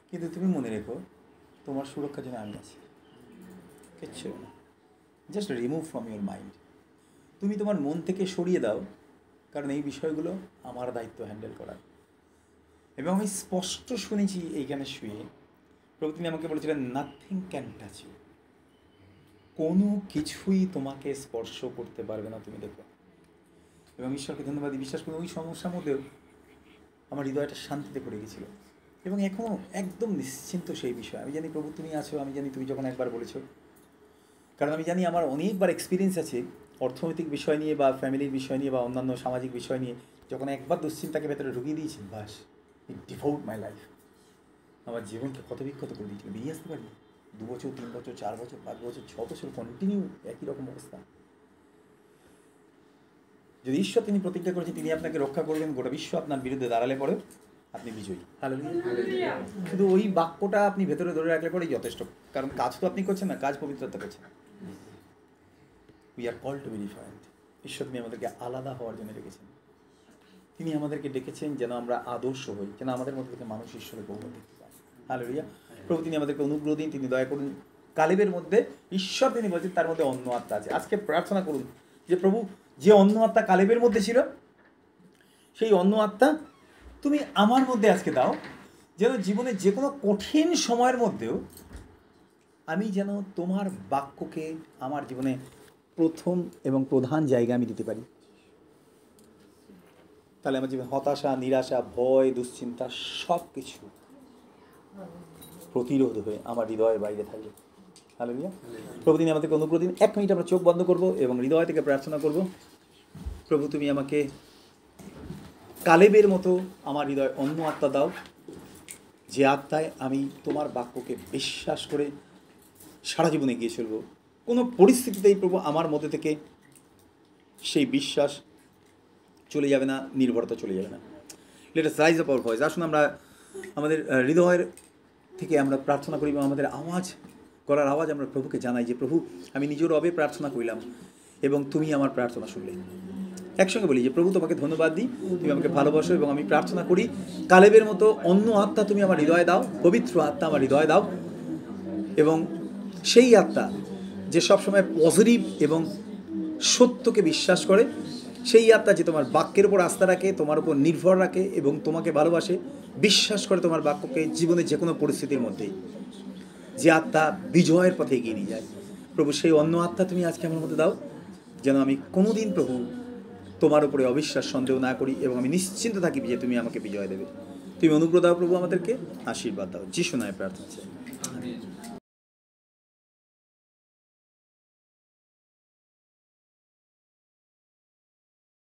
Speaker 1: কিন্তু তুমি মনে রেখো তোমার সুরক্ষার জন্য আমি আছি। কিচ্ছু না, just remove from your mind. তুমি তোমার মন থেকে সরিয়ে দাও, কারণ এই বিষয়গুলো আমার দায়িত্ব হ্যান্ডেল করার। এবং আমি স্পষ্ট শুনেছি এইখানে শুয়ে, প্রভু তিনি আমাকে বলেছিলেন নাথিং ক্যান টাচ ইউ, কোনো কিছুই তোমাকে স্পর্শ করতে পারবে না, তুমি দেখো। এবং ঈশ্বরকে ধন্যবাদ, বিশ্বাস করুন ওই সমস্যার মধ্যেও আমার হৃদয়টা শান্তিতে পড়ে গেছিলো, এবং এখনও একদম নিশ্চিন্ত সেই বিষয়ে। আমি জানি প্রভু তুমি আছো, আমি জানি তুমি যখন একবার বলেছো, কারণ আমি জানি আমার অনেকবার এক্সপিরিয়েন্স আছে অর্থনৈতিক বিষয় নিয়ে বা ফ্যামিলির বিষয় নিয়ে বা অন্যান্য সামাজিক বিষয় নিয়ে, যখন একবার দুশ্চিন্তাকে ভেতরে ঢুকিয়ে দিয়েছি, বাস ইট ডিভোট মাই লাইফ। আমার জীবনকে ক্ষতবিক্ষত করে দিয়েছিল, বেরিয়ে আসতে পারি 2 বছর, 3 বছর, 4 বছর, 5 বছর, 6 বছর কন্টিনিউ একই রকম অবস্থা। যদি ঈশ্বর তিনি প্রতিজ্ঞা করেছেন তিনি আপনাকে রক্ষা করবেন, গোটা বিশ্ব আপনার বিরুদ্ধে দাঁড়ালে পরে আপনি বিজয়ী। হালেলুয়া। শুধু ওই বাক্যটা আপনি ভেতরে ধরে রাখলে পরেই যথেষ্ট, কারণ কাজ তো আপনি করছেন না, কাজ পবিত্রতা করছেন। We are called to be different. ঈশ্বর তিনি আমাদেরকে আলাদা হওয়ার জন্য ডেকেছেন। তিনি আমাদেরকে ডেকেছেন যেন আমরা আদর্শ হই, যেন আমাদের মধ্যে থেকে মানুষ ঈশ্বরের বহু দেখতে পায়। হালেলুয়া। প্রভু তিনি আমাদেরকে অনুগ্রহ দিন, তিনি দয়া করুন। কালেবের মধ্যে ঈশ্বর তিনি বলছেন তার মধ্যে অন্য আত্মা আছে। আজকে প্রার্থনা করুন যে প্রভু যে অন্য আত্মা কালেবের মধ্যে ছিল, সেই অন্য আত্মা তুমি আমার মধ্যে আজকে দাও, যেন জীবনে যে কোনো কঠিন সময়ের মধ্যেও আমি যেন তোমার বাক্যকে আমার জীবনে প্রথম এবং প্রধান জায়গা আমি দিতে পারি। তাহলে আমার জীবনে হতাশা, নিরাশা, ভয়, দুশ্চিন্তা সব কিছু প্রতিরোধ হয়ে আমার হৃদয়ের বাইরে থাকবে। হালেলুয়া। প্রভু তিনি আমাদেরকে অনুগ্রহ দিন। 1 মিনিট আমরা চোখ বন্ধ করব এবং হৃদয় থেকে প্রার্থনা করব। প্রভু তুমি আমাকে কালেবের মতো আমার হৃদয় অন্য আত্মা দাও, যে আত্মায় আমি তোমার বাক্যকে বিশ্বাস করে সারা জীবনে এগিয়ে চলব। কোনো পরিস্থিতিতেই প্রভু আমার মধ্যে থেকে সেই বিশ্বাস চলে যাবে না, নির্ভরতা চলে যাবে না। Let us rise up hour voice. আসুন আমরা আমাদের হৃদয়ের থেকে আমরা প্রার্থনা করি এবং আমাদের আওয়াজ, গলার আওয়াজ আমরা প্রভুকে জানাই যে প্রভু আমি নিজের রবে প্রার্থনা করিলাম এবং তুমি আমার প্রার্থনা শুনলে। একসঙ্গে বলি যে প্রভু তোমাকে ধন্যবাদ দিই, তুমি আমাকে ভালোবাসো এবং আমি প্রার্থনা করি কালেবের মতো অন্য আত্মা তুমি আমার হৃদয়ে দাও, পবিত্র আত্মা আমার হৃদয়ে দাও, এবং সেই আত্মা যে সবসময় পজিটিভ এবং সত্যকে বিশ্বাস করে, সেই আত্মা যে তোমার বাক্যের উপর আস্থা রাখে, তোমার উপর নির্ভর রাখে এবং তোমাকে ভালোবাসে, বিশ্বাস করে তোমার বাক্যকে জীবনের যে কোনো পরিস্থিতির মধ্যেই, যে আত্মা বিজয়ের পথে এগিয়ে নিয়ে যায়। প্রভু সেই অন্য আত্মা তুমি আজকে আমার মধ্যে দাও, যেন আমি কোনোদিন প্রভু তোমার উপরে অবিশ্বাস সন্দেহ না করি এবং আমি নিশ্চিন্ত থাকি যে তুমি আমাকে বিজয় দেবে। তুমি অনুগ্রহ দাও প্রভু, আমাদেরকে আশীর্বাদ দাও। যিশু নামে প্রার্থনা চাই।